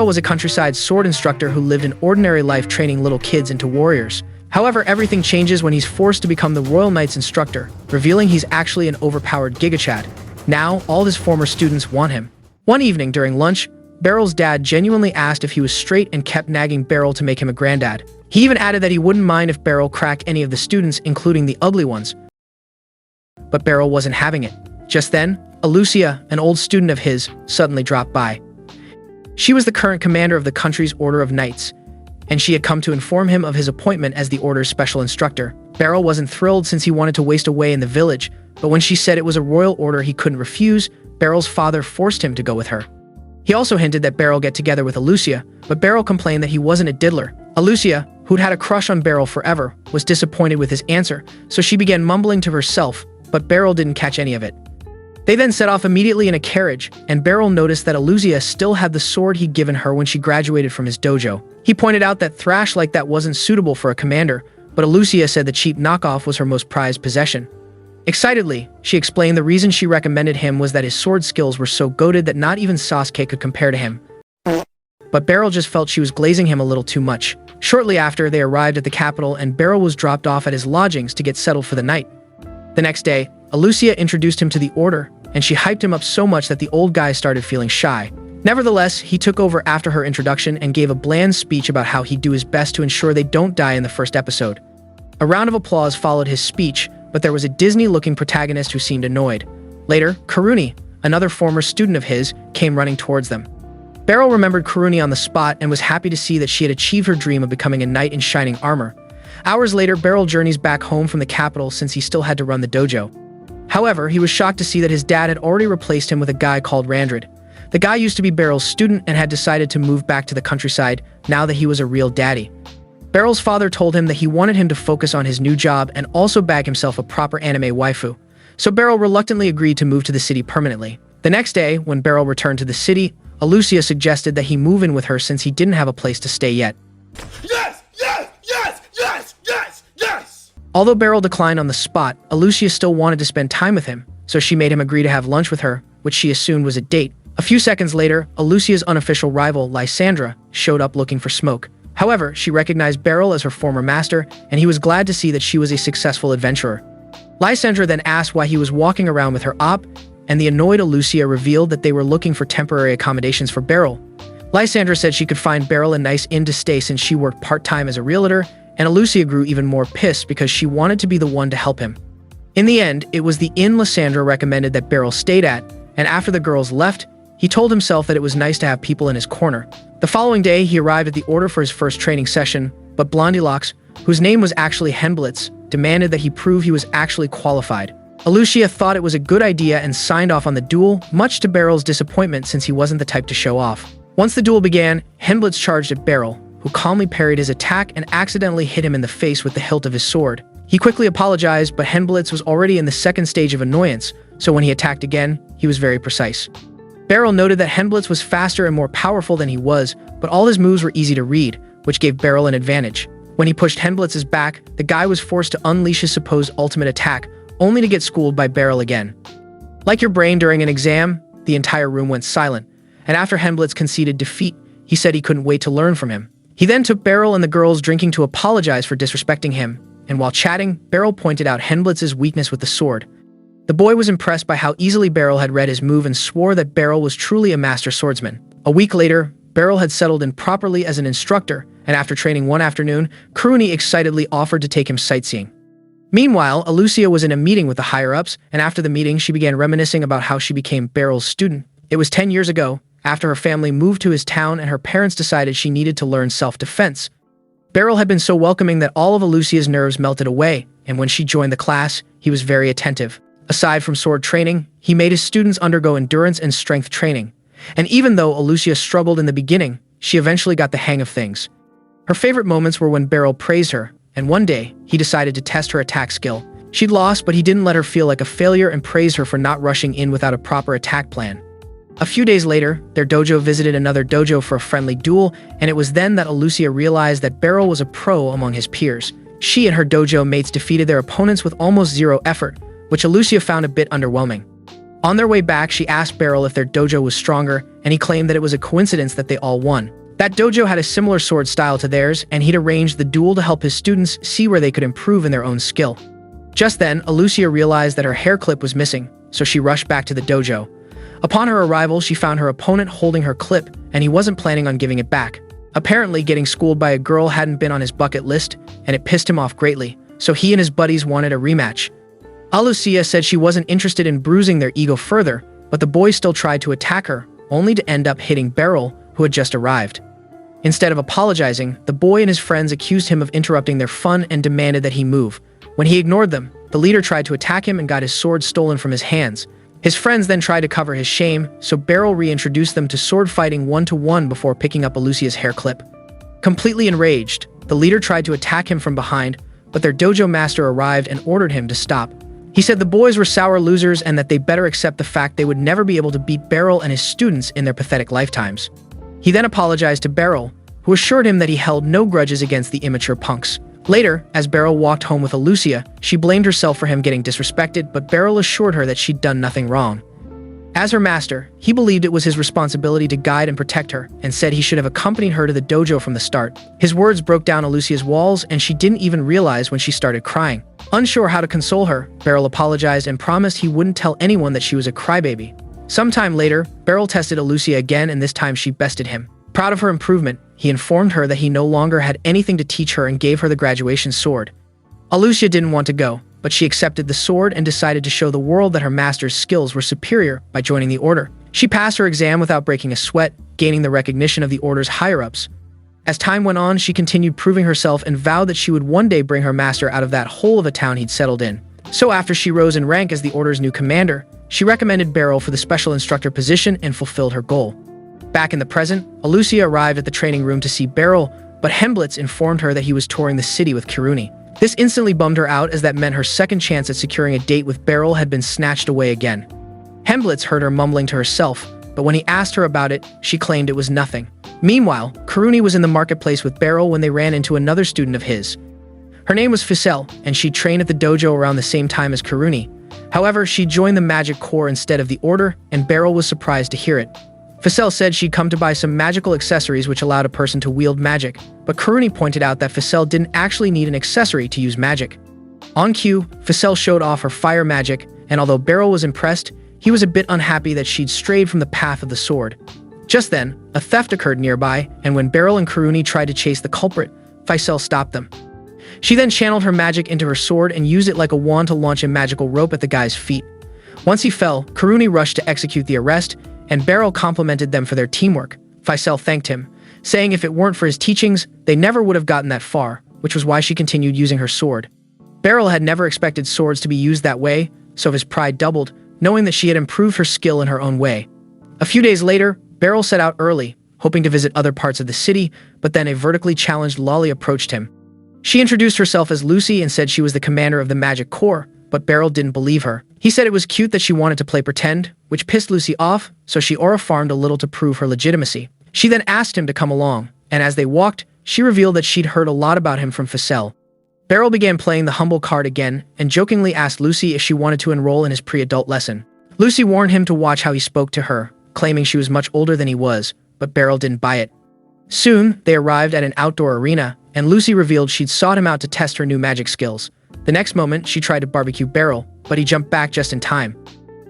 Beryl was a countryside sword instructor who lived an ordinary life training little kids into warriors. However, everything changes when he's forced to become the Royal Knight's instructor, revealing he's actually an overpowered gigachad. Now, all his former students want him. One evening during lunch, Beryl's dad genuinely asked if he was straight and kept nagging Beryl to make him a granddad. He even added that he wouldn't mind if Beryl cracked any of the students, including the ugly ones. But Beryl wasn't having it. Just then, Alucia, an old student of his, suddenly dropped by. She was the current commander of the country's Order of Knights, and she had come to inform him of his appointment as the Order's special instructor. Beryl wasn't thrilled since he wanted to waste away in the village, but when she said it was a royal order he couldn't refuse, Beryl's father forced him to go with her. He also hinted that Beryl get together with Alucia, but Beryl complained that he wasn't a diddler. Alucia, who'd had a crush on Beryl forever, was disappointed with his answer, so she began mumbling to herself, but Beryl didn't catch any of it. They then set off immediately in a carriage, and Beryl noticed that Alucia still had the sword he'd given her when she graduated from his dojo. He pointed out that thrash like that wasn't suitable for a commander, but Alucia said the cheap knockoff was her most prized possession. Excitedly, she explained the reason she recommended him was that his sword skills were so goated that not even Sasuke could compare to him. But Beryl just felt she was glazing him a little too much. Shortly after, they arrived at the capital and Beryl was dropped off at his lodgings to get settled for the night. The next day, Alucia introduced him to the order, and she hyped him up so much that the old guy started feeling shy. Nevertheless, he took over after her introduction and gave a bland speech about how he'd do his best to ensure they don't die in the first episode. A round of applause followed his speech, but there was a Disney-looking protagonist who seemed annoyed. Later, Karuni, another former student of his, came running towards them. Beryl remembered Karuni on the spot and was happy to see that she had achieved her dream of becoming a knight in shining armor. Hours later, Beryl journeys back home from the capital since he still had to run the dojo. However, he was shocked to see that his dad had already replaced him with a guy called Randrid. The guy used to be Beryl's student and had decided to move back to the countryside now that he was a real daddy. Beryl's father told him that he wanted him to focus on his new job and also bag himself a proper anime waifu. So Beryl reluctantly agreed to move to the city permanently. The next day, when Beryl returned to the city, Alucia suggested that he move in with her since he didn't have a place to stay yet. Yes! Yes! Yes! Yes! Yes! Yes! Although Beryl declined on the spot, Alucia still wanted to spend time with him, so she made him agree to have lunch with her, which she assumed was a date. A few seconds later, Alucia's unofficial rival, Lysandra, showed up looking for smoke. However, she recognized Beryl as her former master, and he was glad to see that she was a successful adventurer. Lysandra then asked why he was walking around with her op, and the annoyed Alucia revealed that they were looking for temporary accommodations for Beryl. Lysandra said she could find Beryl a nice inn to stay since she worked part-time as a realtor, and Alucia grew even more pissed because she wanted to be the one to help him. In the end, it was the inn Lysandra recommended that Beryl stayed at, and after the girls left, he told himself that it was nice to have people in his corner. The following day, he arrived at the order for his first training session, but Blondilocks, whose name was actually Henblitz, demanded that he prove he was actually qualified. Alucia thought it was a good idea and signed off on the duel, much to Beryl's disappointment since he wasn't the type to show off. Once the duel began, Henblitz charged at Beryl, who calmly parried his attack and accidentally hit him in the face with the hilt of his sword. He quickly apologized, but Henblitz was already in the second stage of annoyance, so when he attacked again, he was very precise. Beryl noted that Henblitz was faster and more powerful than he was, but all his moves were easy to read, which gave Beryl an advantage. When he pushed Henblitz's back, the guy was forced to unleash his supposed ultimate attack, only to get schooled by Beryl again. Like your brain during an exam, the entire room went silent, and after Henblitz conceded defeat, he said he couldn't wait to learn from him. He then took Beryl and the girls drinking to apologize for disrespecting him, and while chatting, Beryl pointed out Henblitz's weakness with the sword. The boy was impressed by how easily Beryl had read his move and swore that Beryl was truly a master swordsman. A week later, Beryl had settled in properly as an instructor, and after training one afternoon, Karuni excitedly offered to take him sightseeing. Meanwhile, Alucia was in a meeting with the higher-ups, and after the meeting, she began reminiscing about how she became Beryl's student. It was 10 years ago, after her family moved to his town and her parents decided she needed to learn self-defense. Beryl had been so welcoming that all of Alucia's nerves melted away, and when she joined the class, he was very attentive. Aside from sword training, he made his students undergo endurance and strength training. And even though Alucia struggled in the beginning, she eventually got the hang of things. Her favorite moments were when Beryl praised her, and one day, he decided to test her attack skill. She'd lost, but he didn't let her feel like a failure and praised her for not rushing in without a proper attack plan. A few days later, their dojo visited another dojo for a friendly duel, and it was then that Alucia realized that Beryl was a pro among his peers. She and her dojo mates defeated their opponents with almost zero effort, which Alucia found a bit underwhelming. On their way back, she asked Beryl if their dojo was stronger, and he claimed that it was a coincidence that they all won. That dojo had a similar sword style to theirs, and he'd arranged the duel to help his students see where they could improve in their own skill. Just then, Alucia realized that her hair clip was missing, so she rushed back to the dojo. Upon her arrival, she found her opponent holding her clip, and he wasn't planning on giving it back. Apparently, getting schooled by a girl hadn't been on his bucket list, and it pissed him off greatly, so he and his buddies wanted a rematch. Alucia said she wasn't interested in bruising their ego further, but the boys still tried to attack her, only to end up hitting Beryl, who had just arrived. Instead of apologizing, the boy and his friends accused him of interrupting their fun and demanded that he move. When he ignored them, the leader tried to attack him and got his sword stolen from his hands. His friends then tried to cover his shame, so Beryl reintroduced them to sword fighting 1-to-1 before picking up Alucia's hair clip. Completely enraged, the leader tried to attack him from behind, but their dojo master arrived and ordered him to stop. He said the boys were sour losers and that they better accept the fact they would never be able to beat Beryl and his students in their pathetic lifetimes. He then apologized to Beryl, who assured him that he held no grudges against the immature punks. Later, as Beryl walked home with Alucia, she blamed herself for him getting disrespected, but Beryl assured her that she'd done nothing wrong. As her master, he believed it was his responsibility to guide and protect her, and said he should have accompanied her to the dojo from the start. His words broke down Alucia's walls, and she didn't even realize when she started crying. Unsure how to console her, Beryl apologized and promised he wouldn't tell anyone that she was a crybaby. Sometime later, Beryl tested Alucia again, and this time she bested him. Proud of her improvement, he informed her that he no longer had anything to teach her and gave her the graduation sword. Alucia didn't want to go, but she accepted the sword and decided to show the world that her master's skills were superior by joining the order. She passed her exam without breaking a sweat, gaining the recognition of the order's higher-ups. As time went on, she continued proving herself and vowed that she would one day bring her master out of that hole of a town he'd settled in. So after she rose in rank as the order's new commander, she recommended Beryl for the special instructor position and fulfilled her goal. Back in the present, Alucia arrived at the training room to see Beryl, but Hemblitz informed her that he was touring the city with Kiruni. This instantly bummed her out, as that meant her second chance at securing a date with Beryl had been snatched away again. Hemblitz heard her mumbling to herself, but when he asked her about it, she claimed it was nothing. Meanwhile, Kiruni was in the marketplace with Beryl when they ran into another student of his. Her name was Ficelle, and she trained at the dojo around the same time as Kiruni. However, she joined the Magic Corps instead of the Order, and Beryl was surprised to hear it. Ficelle said she'd come to buy some magical accessories which allowed a person to wield magic, but Kiruni pointed out that Ficelle didn't actually need an accessory to use magic. On cue, Ficelle showed off her fire magic, and although Beryl was impressed, he was a bit unhappy that she'd strayed from the path of the sword. Just then, a theft occurred nearby, and when Beryl and Kiruni tried to chase the culprit, Ficelle stopped them. She then channeled her magic into her sword and used it like a wand to launch a magical rope at the guy's feet. Once he fell, Kiruni rushed to execute the arrest, and Beryl complimented them for their teamwork. Ficelle thanked him, saying if it weren't for his teachings, they never would have gotten that far, which was why she continued using her sword. Beryl had never expected swords to be used that way, so his pride doubled, knowing that she had improved her skill in her own way. A few days later, Beryl set out early, hoping to visit other parts of the city, but then a vertically challenged Lolly approached him. She introduced herself as Lucy and said she was the commander of the Magic Corps, but Beryl didn't believe her. He said it was cute that she wanted to play pretend, which pissed Lucy off, so she aura farmed a little to prove her legitimacy. She then asked him to come along, and as they walked, she revealed that she'd heard a lot about him from Ficelle. Beryl began playing the humble card again, and jokingly asked Lucy if she wanted to enroll in his pre-adult lesson. Lucy warned him to watch how he spoke to her, claiming she was much older than he was, but Beryl didn't buy it. Soon, they arrived at an outdoor arena, and Lucy revealed she'd sought him out to test her new magic skills. The next moment, she tried to barbecue Beryl, but he jumped back just in time.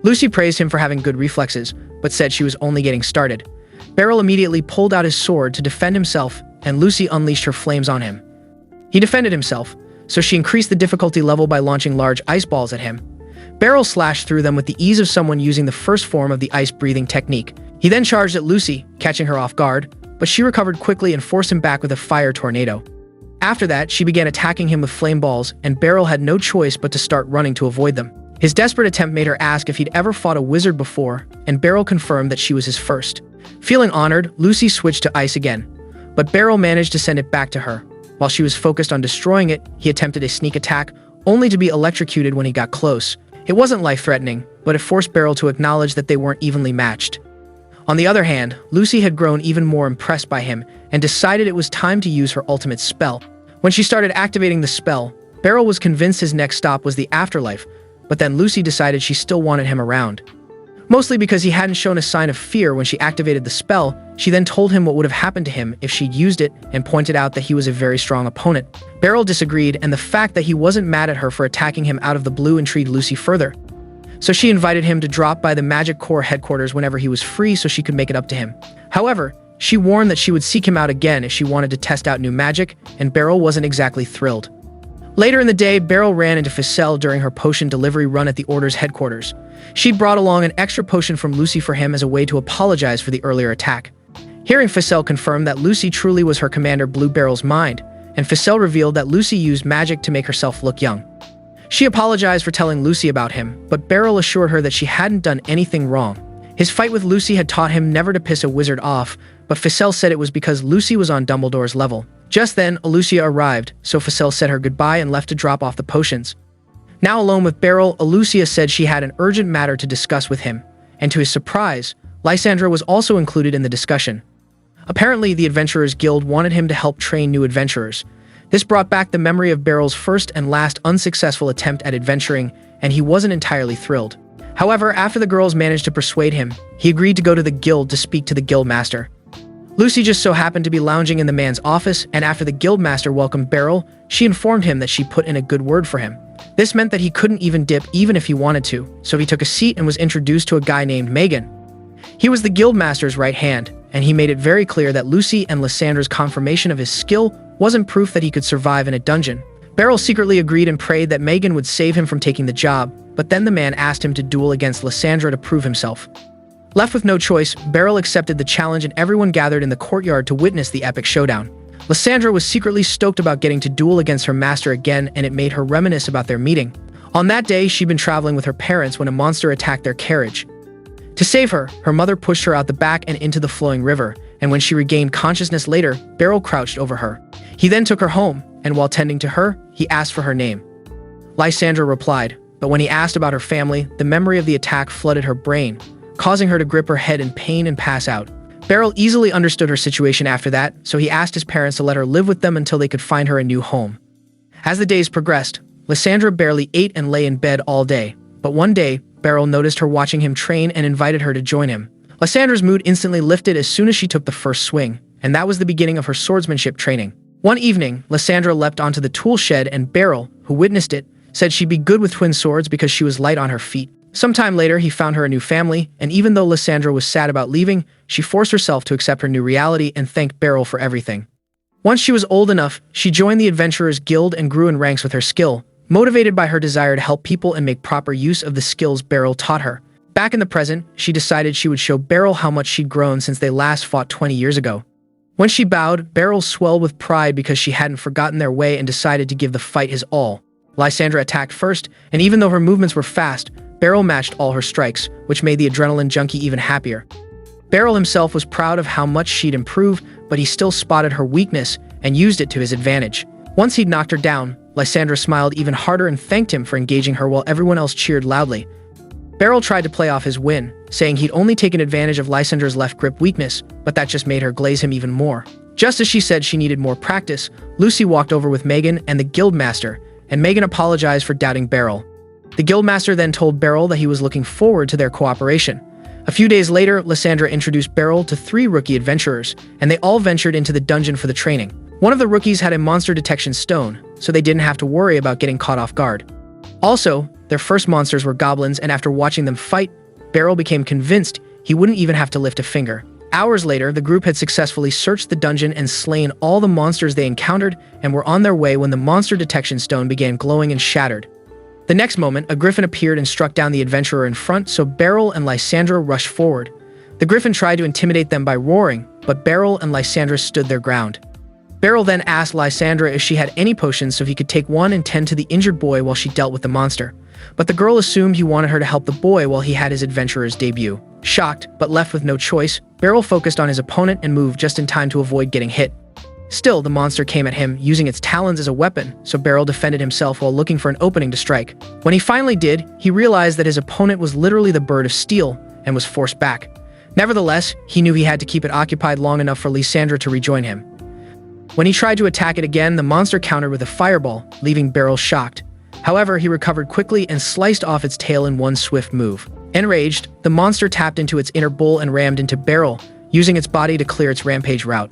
Lucy praised him for having good reflexes, but said she was only getting started. Beryl immediately pulled out his sword to defend himself, and Lucy unleashed her flames on him. He defended himself, so she increased the difficulty level by launching large ice balls at him. Beryl slashed through them with the ease of someone using the first form of the ice-breathing technique. He then charged at Lucy, catching her off guard, but she recovered quickly and forced him back with a fire tornado. After that, she began attacking him with flame balls, and Beryl had no choice but to start running to avoid them. His desperate attempt made her ask if he'd ever fought a wizard before, and Beryl confirmed that she was his first. Feeling honored, Lucy switched to ice again, but Beryl managed to send it back to her. While she was focused on destroying it, he attempted a sneak attack, only to be electrocuted when he got close. It wasn't life-threatening, but it forced Beryl to acknowledge that they weren't evenly matched. On the other hand, Lucy had grown even more impressed by him and decided it was time to use her ultimate spell. When she started activating the spell, Beryl was convinced his next stop was the afterlife, but then Lucy decided she still wanted him around. Mostly because he hadn't shown a sign of fear when she activated the spell. She then told him what would have happened to him if she'd used it and pointed out that he was a very strong opponent. Beryl disagreed, and the fact that he wasn't mad at her for attacking him out of the blue intrigued Lucy further. So she invited him to drop by the Magic Corps headquarters whenever he was free so she could make it up to him. However, she warned that she would seek him out again if she wanted to test out new magic, and Beryl wasn't exactly thrilled. Later in the day, Beryl ran into Ficelle during her potion delivery run at the Order's headquarters. She'd brought along an extra potion from Lucy for him as a way to apologize for the earlier attack. Hearing Ficelle confirm that Lucy truly was her commander blew Beryl's mind, and Ficelle revealed that Lucy used magic to make herself look young. She apologized for telling Lucy about him, but Beryl assured her that she hadn't done anything wrong. His fight with Lucy had taught him never to piss a wizard off, but Ficelle said it was because Lucy was on Dumbledore's level. Just then, Alucia arrived, so Ficelle said her goodbye and left to drop off the potions. Now alone with Beryl, Alucia said she had an urgent matter to discuss with him, and to his surprise, Lysandra was also included in the discussion. Apparently, the Adventurers Guild wanted him to help train new adventurers. This brought back the memory of Beryl's first and last unsuccessful attempt at adventuring, and he wasn't entirely thrilled. However, after the girls managed to persuade him, he agreed to go to the guild to speak to the guild master. Lucy just so happened to be lounging in the man's office, and after the guild master welcomed Beryl, she informed him that she put in a good word for him. This meant that he couldn't even dip even if he wanted to, so he took a seat and was introduced to a guy named Megan. He was the guild master's right hand, and he made it very clear that Lucy and Lysandra's confirmation of his skill wasn't proof that he could survive in a dungeon. Beryl secretly agreed and prayed that Megan would save him from taking the job, but then the man asked him to duel against Lysandra to prove himself. Left with no choice, Beryl accepted the challenge and everyone gathered in the courtyard to witness the epic showdown. Lysandra was secretly stoked about getting to duel against her master again, and it made her reminisce about their meeting. On that day, she'd been traveling with her parents when a monster attacked their carriage. To save her, her mother pushed her out the back and into the flowing river, and when she regained consciousness later, Beryl crouched over her. He then took her home, and while tending to her, he asked for her name. Lysandra replied, but when he asked about her family, the memory of the attack flooded her brain, causing her to grip her head in pain and pass out. Beryl easily understood her situation after that, so he asked his parents to let her live with them until they could find her a new home. As the days progressed, Lysandra barely ate and lay in bed all day, but one day, Beryl noticed her watching him train and invited her to join him. Lysandra's mood instantly lifted as soon as she took the first swing, and that was the beginning of her swordsmanship training. One evening, Lysandra leapt onto the tool shed and Beryl, who witnessed it, said she'd be good with twin swords because she was light on her feet. Sometime later, he found her a new family, and even though Lysandra was sad about leaving, she forced herself to accept her new reality and thanked Beryl for everything. Once she was old enough, she joined the Adventurers Guild and grew in ranks with her skill, motivated by her desire to help people and make proper use of the skills Beryl taught her. Back in the present, she decided she would show Beryl how much she'd grown since they last fought 20 years ago. When she bowed, Beryl swelled with pride because she hadn't forgotten their way and decided to give the fight his all. Lysandra attacked first, and even though her movements were fast, Beryl matched all her strikes, which made the adrenaline junkie even happier. Beryl himself was proud of how much she'd improved, but he still spotted her weakness and used it to his advantage. Once he'd knocked her down, Lysandra smiled even harder and thanked him for engaging her while everyone else cheered loudly. Beryl tried to play off his win, saying he'd only taken advantage of Lysandra's left grip weakness, but that just made her glaze him even more. Just as she said she needed more practice, Lucy walked over with Megan and the guildmaster, and Megan apologized for doubting Beryl. The guildmaster then told Beryl that he was looking forward to their cooperation. A few days later, Lysandra introduced Beryl to 3 rookie adventurers, and they all ventured into the dungeon for the training. One of the rookies had a monster detection stone, so they didn't have to worry about getting caught off guard. Also, their first monsters were goblins, and after watching them fight, Beryl became convinced he wouldn't even have to lift a finger. Hours later, the group had successfully searched the dungeon and slain all the monsters they encountered and were on their way when the monster detection stone began glowing and shattered. The next moment, a griffin appeared and struck down the adventurer in front, so Beryl and Lysandra rushed forward. The griffin tried to intimidate them by roaring, but Beryl and Lysandra stood their ground. Beryl then asked Lysandra if she had any potions so he could take one and tend to the injured boy while she dealt with the monster. But the girl assumed he wanted her to help the boy while he had his adventurer's debut. Shocked, but left with no choice, Beryl focused on his opponent and moved just in time to avoid getting hit. Still, the monster came at him, using its talons as a weapon, so Beryl defended himself while looking for an opening to strike. When he finally did, he realized that his opponent was literally the bird of steel and was forced back. Nevertheless, he knew he had to keep it occupied long enough for Lysandra to rejoin him. When he tried to attack it again, the monster countered with a fireball, leaving Beryl shocked. However, he recovered quickly and sliced off its tail in one swift move. Enraged, the monster tapped into its inner bull and rammed into Beryl, using its body to clear its rampage route.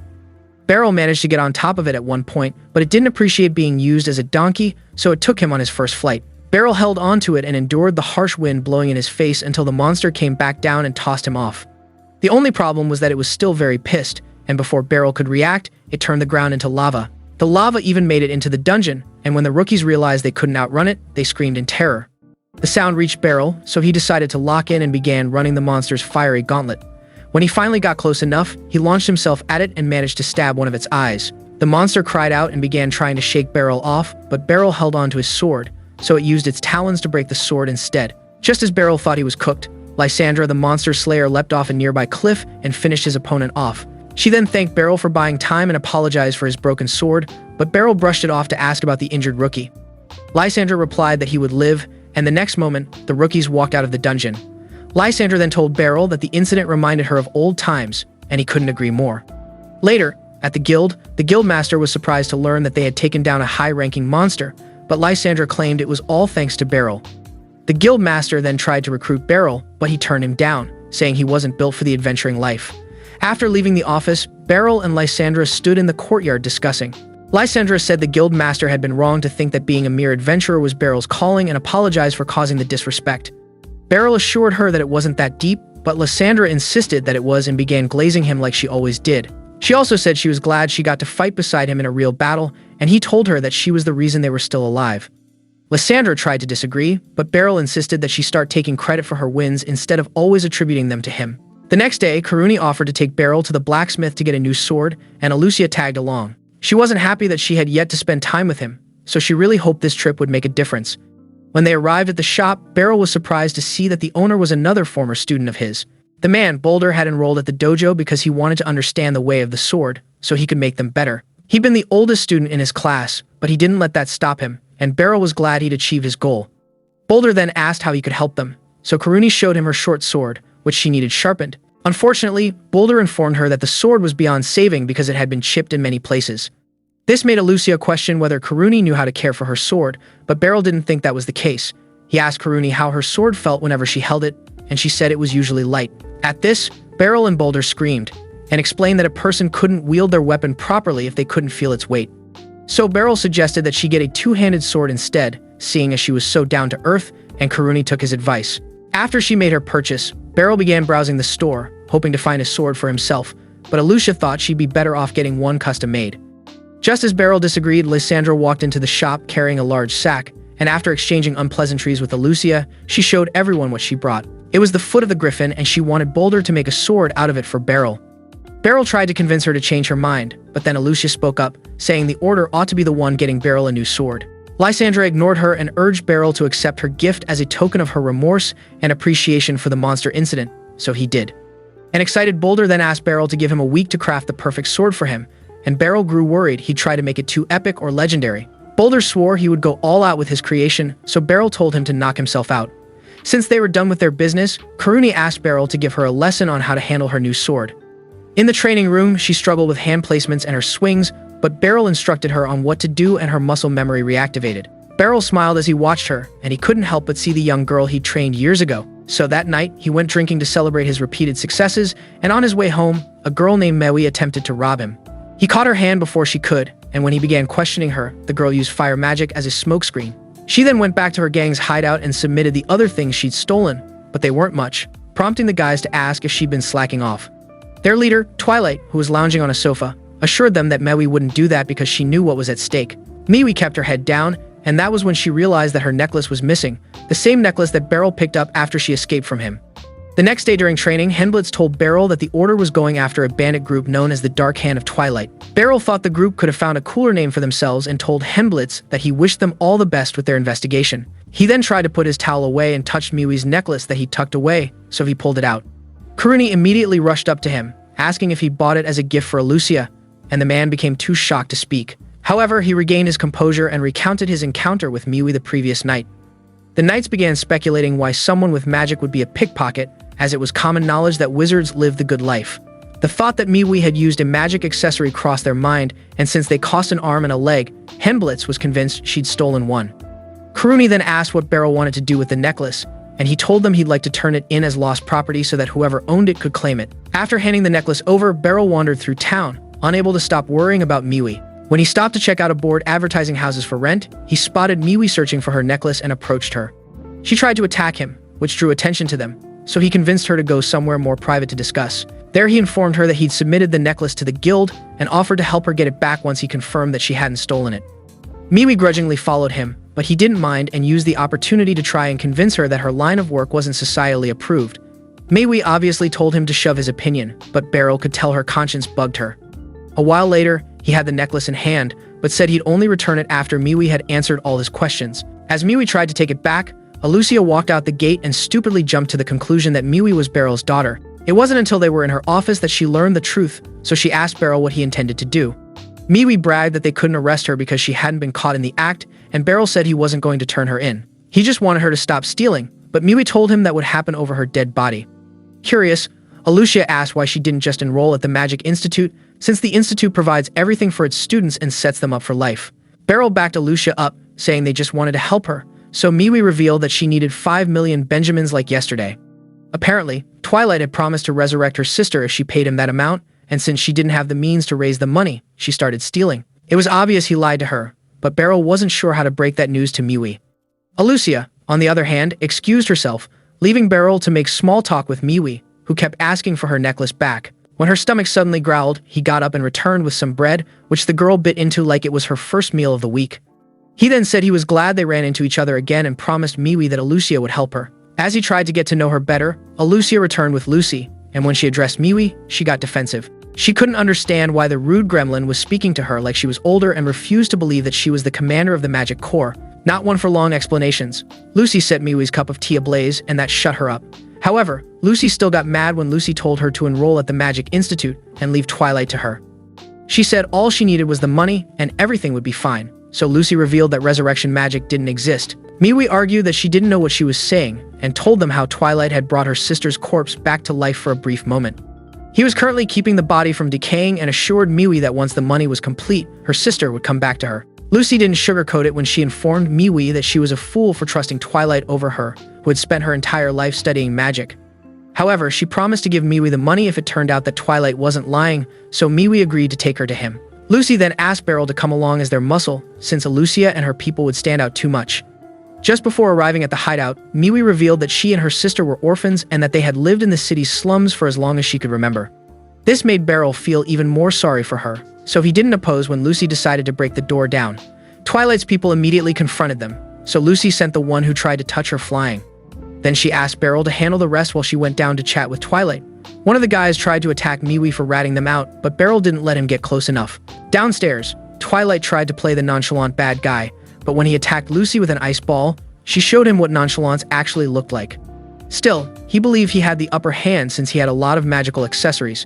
Beryl managed to get on top of it at one point, but it didn't appreciate being used as a donkey, so it took him on his first flight. Beryl held onto it and endured the harsh wind blowing in his face until the monster came back down and tossed him off. The only problem was that it was still very pissed, and before Beryl could react, it turned the ground into lava. The lava even made it into the dungeon, and when the rookies realized they couldn't outrun it, they screamed in terror. The sound reached Beryl, so he decided to lock in and began running the monster's fiery gauntlet. When he finally got close enough, he launched himself at it and managed to stab one of its eyes. The monster cried out and began trying to shake Beryl off, but Beryl held onto his sword, so it used its talons to break the sword instead. Just as Beryl thought he was cooked, Lysandra, the monster slayer, leapt off a nearby cliff and finished his opponent off. She then thanked Beryl for buying time and apologized for his broken sword, but Beryl brushed it off to ask about the injured rookie. Lysandra replied that he would live, and the next moment, the rookies walked out of the dungeon. Lysandra then told Beryl that the incident reminded her of old times, and he couldn't agree more. Later, at the guildmaster was surprised to learn that they had taken down a high-ranking monster, but Lysandra claimed it was all thanks to Beryl. The guildmaster then tried to recruit Beryl, but he turned him down, saying he wasn't built for the adventuring life. After leaving the office, Beryl and Lysandra stood in the courtyard discussing. Lysandra said the guildmaster had been wrong to think that being a mere adventurer was Beryl's calling and apologized for causing the disrespect. Beryl assured her that it wasn't that deep, but Lysandra insisted that it was and began glazing him like she always did. She also said she was glad she got to fight beside him in a real battle, and he told her that she was the reason they were still alive. Lysandra tried to disagree, but Beryl insisted that she start taking credit for her wins instead of always attributing them to him. The next day, Karuni offered to take Beryl to the blacksmith to get a new sword, and Alucia tagged along. She wasn't happy that she had yet to spend time with him, so she really hoped this trip would make a difference. When they arrived at the shop, Beryl was surprised to see that the owner was another former student of his. The man, Boulder, had enrolled at the dojo because he wanted to understand the way of the sword, so he could make them better. He'd been the oldest student in his class, but he didn't let that stop him, and Beryl was glad he'd achieved his goal. Boulder then asked how he could help them, so Karuni showed him her short sword, which she needed sharpened. Unfortunately, Boulder informed her that the sword was beyond saving because it had been chipped in many places. This made Alucia question whether Karuni knew how to care for her sword, but Beryl didn't think that was the case. He asked Karuni how her sword felt whenever she held it, and she said it was usually light. At this, Beryl and Boulder screamed, and explained that a person couldn't wield their weapon properly if they couldn't feel its weight. So Beryl suggested that she get a two-handed sword instead, seeing as she was so down to earth, and Karuni took his advice. After she made her purchase, Beryl began browsing the store, hoping to find a sword for himself, but Alucia thought she'd be better off getting one custom-made. Just as Beryl disagreed, Lysandra walked into the shop carrying a large sack, and after exchanging unpleasantries with Alucia, she showed everyone what she brought. It was the foot of the griffin, and she wanted Boulder to make a sword out of it for Beryl. Beryl tried to convince her to change her mind, but then Alucia spoke up, saying the order ought to be the one getting Beryl a new sword. Lysandra ignored her and urged Beryl to accept her gift as a token of her remorse and appreciation for the monster incident, so he did. An excited Boulder then asked Beryl to give him a week to craft the perfect sword for him, and Beryl grew worried he'd try to make it too epic or legendary. Boulder swore he would go all out with his creation, so Beryl told him to knock himself out. Since they were done with their business, Karuni asked Beryl to give her a lesson on how to handle her new sword. In the training room, she struggled with hand placements and her swings, but Beryl instructed her on what to do and her muscle memory reactivated. Beryl smiled as he watched her, and he couldn't help but see the young girl he trained years ago. So that night, he went drinking to celebrate his repeated successes, and on his way home, a girl named Mewi attempted to rob him. He caught her hand before she could, and when he began questioning her, the girl used fire magic as a smokescreen. She then went back to her gang's hideout and submitted the other things she'd stolen, but they weren't much, prompting the guys to ask if she'd been slacking off. Their leader, Twilight, who was lounging on a sofa, assured them that Mewi wouldn't do that because she knew what was at stake. Mewi kept her head down, and that was when she realized that her necklace was missing, the same necklace that Beryl picked up after she escaped from him. The next day during training, Henblitz told Beryl that the Order was going after a bandit group known as the Dark Hand of Twilight. Beryl thought the group could have found a cooler name for themselves and told Henblitz that he wished them all the best with their investigation. He then tried to put his towel away and touched Mewi's necklace that he tucked away, so he pulled it out. Karuni immediately rushed up to him, asking if he bought it as a gift for Alucia, and the man became too shocked to speak. However, he regained his composure and recounted his encounter with Mewi the previous night. The knights began speculating why someone with magic would be a pickpocket, as it was common knowledge that wizards lived the good life. The thought that Mewi had used a magic accessory crossed their mind, and since they cost an arm and a leg, Henblitz was convinced she'd stolen one. Karuni then asked what Beryl wanted to do with the necklace, and he told them he'd like to turn it in as lost property so that whoever owned it could claim it. After handing the necklace over, Beryl wandered through town, unable to stop worrying about Miwi. When he stopped to check out a board advertising houses for rent, he spotted Miwi searching for her necklace and approached her. She tried to attack him, which drew attention to them, so he convinced her to go somewhere more private to discuss. There he informed her that he'd submitted the necklace to the guild and offered to help her get it back once he confirmed that she hadn't stolen it. Miwi grudgingly followed him, but he didn't mind and used the opportunity to try and convince her that her line of work wasn't societally approved. Miwi obviously told him to shove his opinion, but Beryl could tell her conscience bugged her. A while later, he had the necklace in hand, but said he'd only return it after Miwi had answered all his questions. As Miwi tried to take it back, Alucia walked out the gate and stupidly jumped to the conclusion that Miwi was Beryl's daughter. It wasn't until they were in her office that she learned the truth, so she asked Beryl what he intended to do. Miwi bragged that they couldn't arrest her because she hadn't been caught in the act, and Beryl said he wasn't going to turn her in. He just wanted her to stop stealing, but Miwi told him that would happen over her dead body. Curious, Alucia asked why she didn't just enroll at the Magic Institute, since the Institute provides everything for its students and sets them up for life. Beryl backed Alucia up, saying they just wanted to help her, so Miwi revealed that she needed 5 million Benjamins like yesterday. Apparently, Twilight had promised to resurrect her sister if she paid him that amount, and since she didn't have the means to raise the money, she started stealing. It was obvious he lied to her, but Beryl wasn't sure how to break that news to Miwi. Alucia, on the other hand, excused herself, leaving Beryl to make small talk with Miwi, who kept asking for her necklace back. When her stomach suddenly growled, he got up and returned with some bread, which the girl bit into like it was her first meal of the week. He then said he was glad they ran into each other again and promised Miwi that Alucia would help her. As he tried to get to know her better, Alucia returned with Lucy, and when she addressed Miwi, she got defensive. She couldn't understand why the rude gremlin was speaking to her like she was older and refused to believe that she was the commander of the Magic Corps. Not one for long explanations. Lucy set Miwi's cup of tea ablaze, and that shut her up. However, Lucy still got mad when Lucy told her to enroll at the Magic Institute and leave Twilight to her. She said all she needed was the money and everything would be fine, so Lucy revealed that resurrection magic didn't exist. Miwi argued that she didn't know what she was saying and told them how Twilight had brought her sister's corpse back to life for a brief moment. He was currently keeping the body from decaying and assured Miwi that once the money was complete, her sister would come back to her. Lucy didn't sugarcoat it when she informed Miwi that she was a fool for trusting Twilight over her, who had spent her entire life studying magic. However, she promised to give Miwi the money if it turned out that Twilight wasn't lying, so Miwi agreed to take her to him. Lucy then asked Beryl to come along as their muscle, since Alucia and her people would stand out too much. Just before arriving at the hideout, Miwi revealed that she and her sister were orphans and that they had lived in the city's slums for as long as she could remember. This made Beryl feel even more sorry for her, so he didn't oppose when Lucy decided to break the door down. Twilight's people immediately confronted them, so Lucy sent the one who tried to touch her flying. Then she asked Beryl to handle the rest while she went down to chat with Twilight. One of the guys tried to attack Miwi for ratting them out, but Beryl didn't let him get close enough. Downstairs, Twilight tried to play the nonchalant bad guy, but when he attacked Lucy with an ice ball, she showed him what nonchalance actually looked like. Still, he believed he had the upper hand since he had a lot of magical accessories,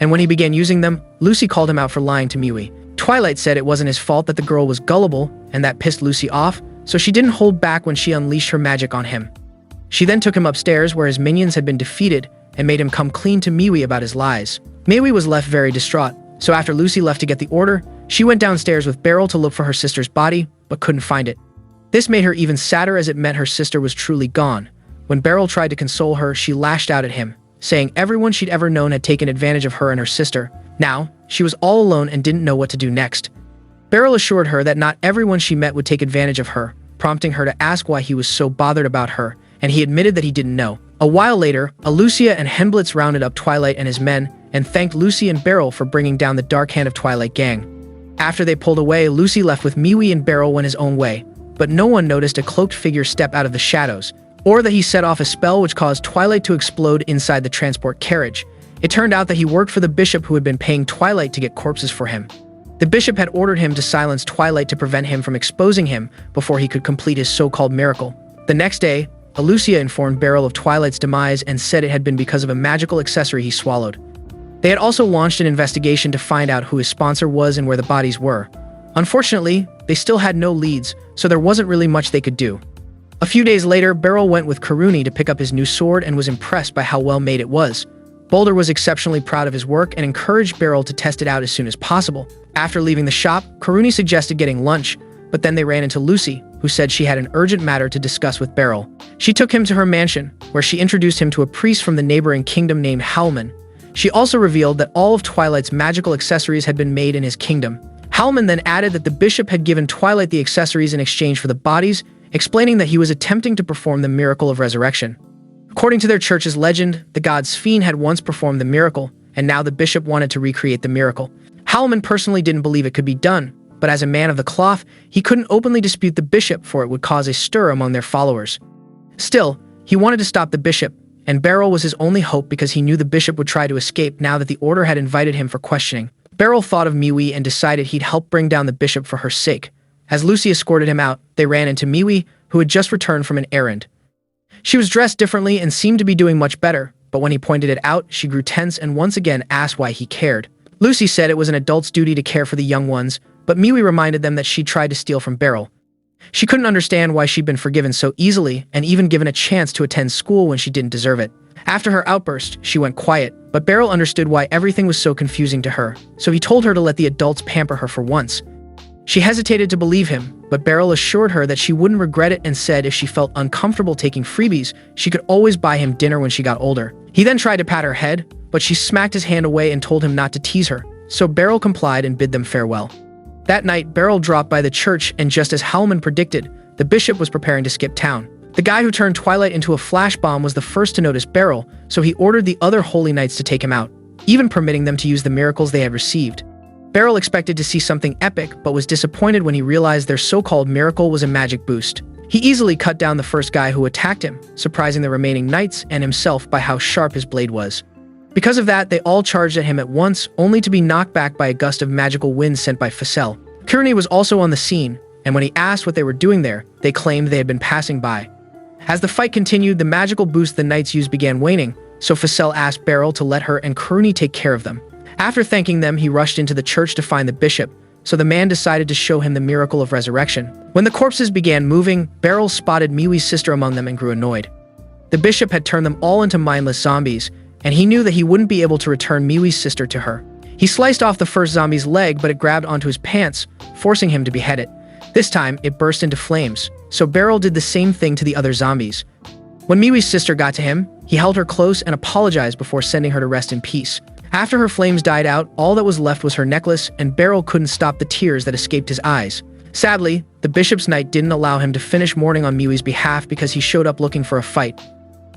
and when he began using them, Lucy called him out for lying to Miwi. Twilight said it wasn't his fault that the girl was gullible, and that pissed Lucy off, so she didn't hold back when she unleashed her magic on him. She then took him upstairs where his minions had been defeated and made him come clean to Miwi about his lies. Miwi was left very distraught, so after Lucy left to get the order, she went downstairs with Beryl to look for her sister's body, but couldn't find it. This made her even sadder as it meant her sister was truly gone. When Beryl tried to console her, she lashed out at him, saying everyone she'd ever known had taken advantage of her and her sister. Now, she was all alone and didn't know what to do next. Beryl assured her that not everyone she met would take advantage of her, prompting her to ask why he was so bothered about her, and he admitted that he didn't know. A while later, Alucia and Henblitz rounded up Twilight and his men and thanked Lucy and Beryl for bringing down the Dark Hand of Twilight gang. After they pulled away, Lucy left with Miwi and Beryl went his own way, but no one noticed a cloaked figure step out of the shadows, or that he set off a spell which caused Twilight to explode inside the transport carriage. It turned out that he worked for the bishop who had been paying Twilight to get corpses for him. The bishop had ordered him to silence Twilight to prevent him from exposing him before he could complete his so-called miracle. The next day, Alucia informed Beryl of Twilight's demise and said it had been because of a magical accessory he swallowed. They had also launched an investigation to find out who his sponsor was and where the bodies were. Unfortunately, they still had no leads, so there wasn't really much they could do. A few days later, Beryl went with Karuni to pick up his new sword and was impressed by how well made it was. Boulder was exceptionally proud of his work and encouraged Beryl to test it out as soon as possible. After leaving the shop, Karuni suggested getting lunch, but then they ran into Lucy, who said she had an urgent matter to discuss with Beryl. She took him to her mansion, where she introduced him to a priest from the neighboring kingdom named Howlman. She also revealed that all of Twilight's magical accessories had been made in his kingdom. Howlman then added that the bishop had given Twilight the accessories in exchange for the bodies, explaining that he was attempting to perform the miracle of resurrection. According to their church's legend, the god Sphene had once performed the miracle, and now the bishop wanted to recreate the miracle. Howlman personally didn't believe it could be done, but as a man of the cloth, he couldn't openly dispute the bishop, for it would cause a stir among their followers. Still, he wanted to stop the bishop, and Beryl was his only hope because he knew the bishop would try to escape now that the order had invited him for questioning. Beryl thought of Miwi and decided he'd help bring down the bishop for her sake. As Lucy escorted him out, they ran into Miwi, who had just returned from an errand. She was dressed differently and seemed to be doing much better, but when he pointed it out, she grew tense and once again asked why he cared. Lucy said it was an adult's duty to care for the young ones, but Miwi reminded them that she tried to steal from Beryl. She couldn't understand why she'd been forgiven so easily and even given a chance to attend school when she didn't deserve it. After her outburst, she went quiet, but Beryl understood why everything was so confusing to her, so he told her to let the adults pamper her for once. She hesitated to believe him, but Beryl assured her that she wouldn't regret it and said if she felt uncomfortable taking freebies, she could always buy him dinner when she got older. He then tried to pat her head, but she smacked his hand away and told him not to tease her, so Beryl complied and bid them farewell. That night, Beryl dropped by the church, and just as Howlman predicted, the bishop was preparing to skip town. The guy who turned Twilight into a flash bomb was the first to notice Beryl, so he ordered the other holy knights to take him out, even permitting them to use the miracles they had received. Beryl expected to see something epic, but was disappointed when he realized their so-called miracle was a magic boost. He easily cut down the first guy who attacked him, surprising the remaining knights and himself by how sharp his blade was. Because of that, they all charged at him at once, only to be knocked back by a gust of magical wind sent by Facel. Kearney was also on the scene, and when he asked what they were doing there, they claimed they had been passing by. As the fight continued, the magical boost the knights used began waning, so Facel asked Beryl to let her and Kearney take care of them. After thanking them, he rushed into the church to find the bishop, so the man decided to show him the miracle of resurrection. When the corpses began moving, Beryl spotted Miwi's sister among them and grew annoyed. The bishop had turned them all into mindless zombies, and he knew that he wouldn't be able to return Miwi's sister to her. He sliced off the first zombie's leg, but it grabbed onto his pants, forcing him to behead it. This time, it burst into flames, so Beryl did the same thing to the other zombies. When Miwi's sister got to him, he held her close and apologized before sending her to rest in peace. After her flames died out, all that was left was her necklace, and Beryl couldn't stop the tears that escaped his eyes. Sadly, the bishop's knight didn't allow him to finish mourning on Miwi's behalf because he showed up looking for a fight.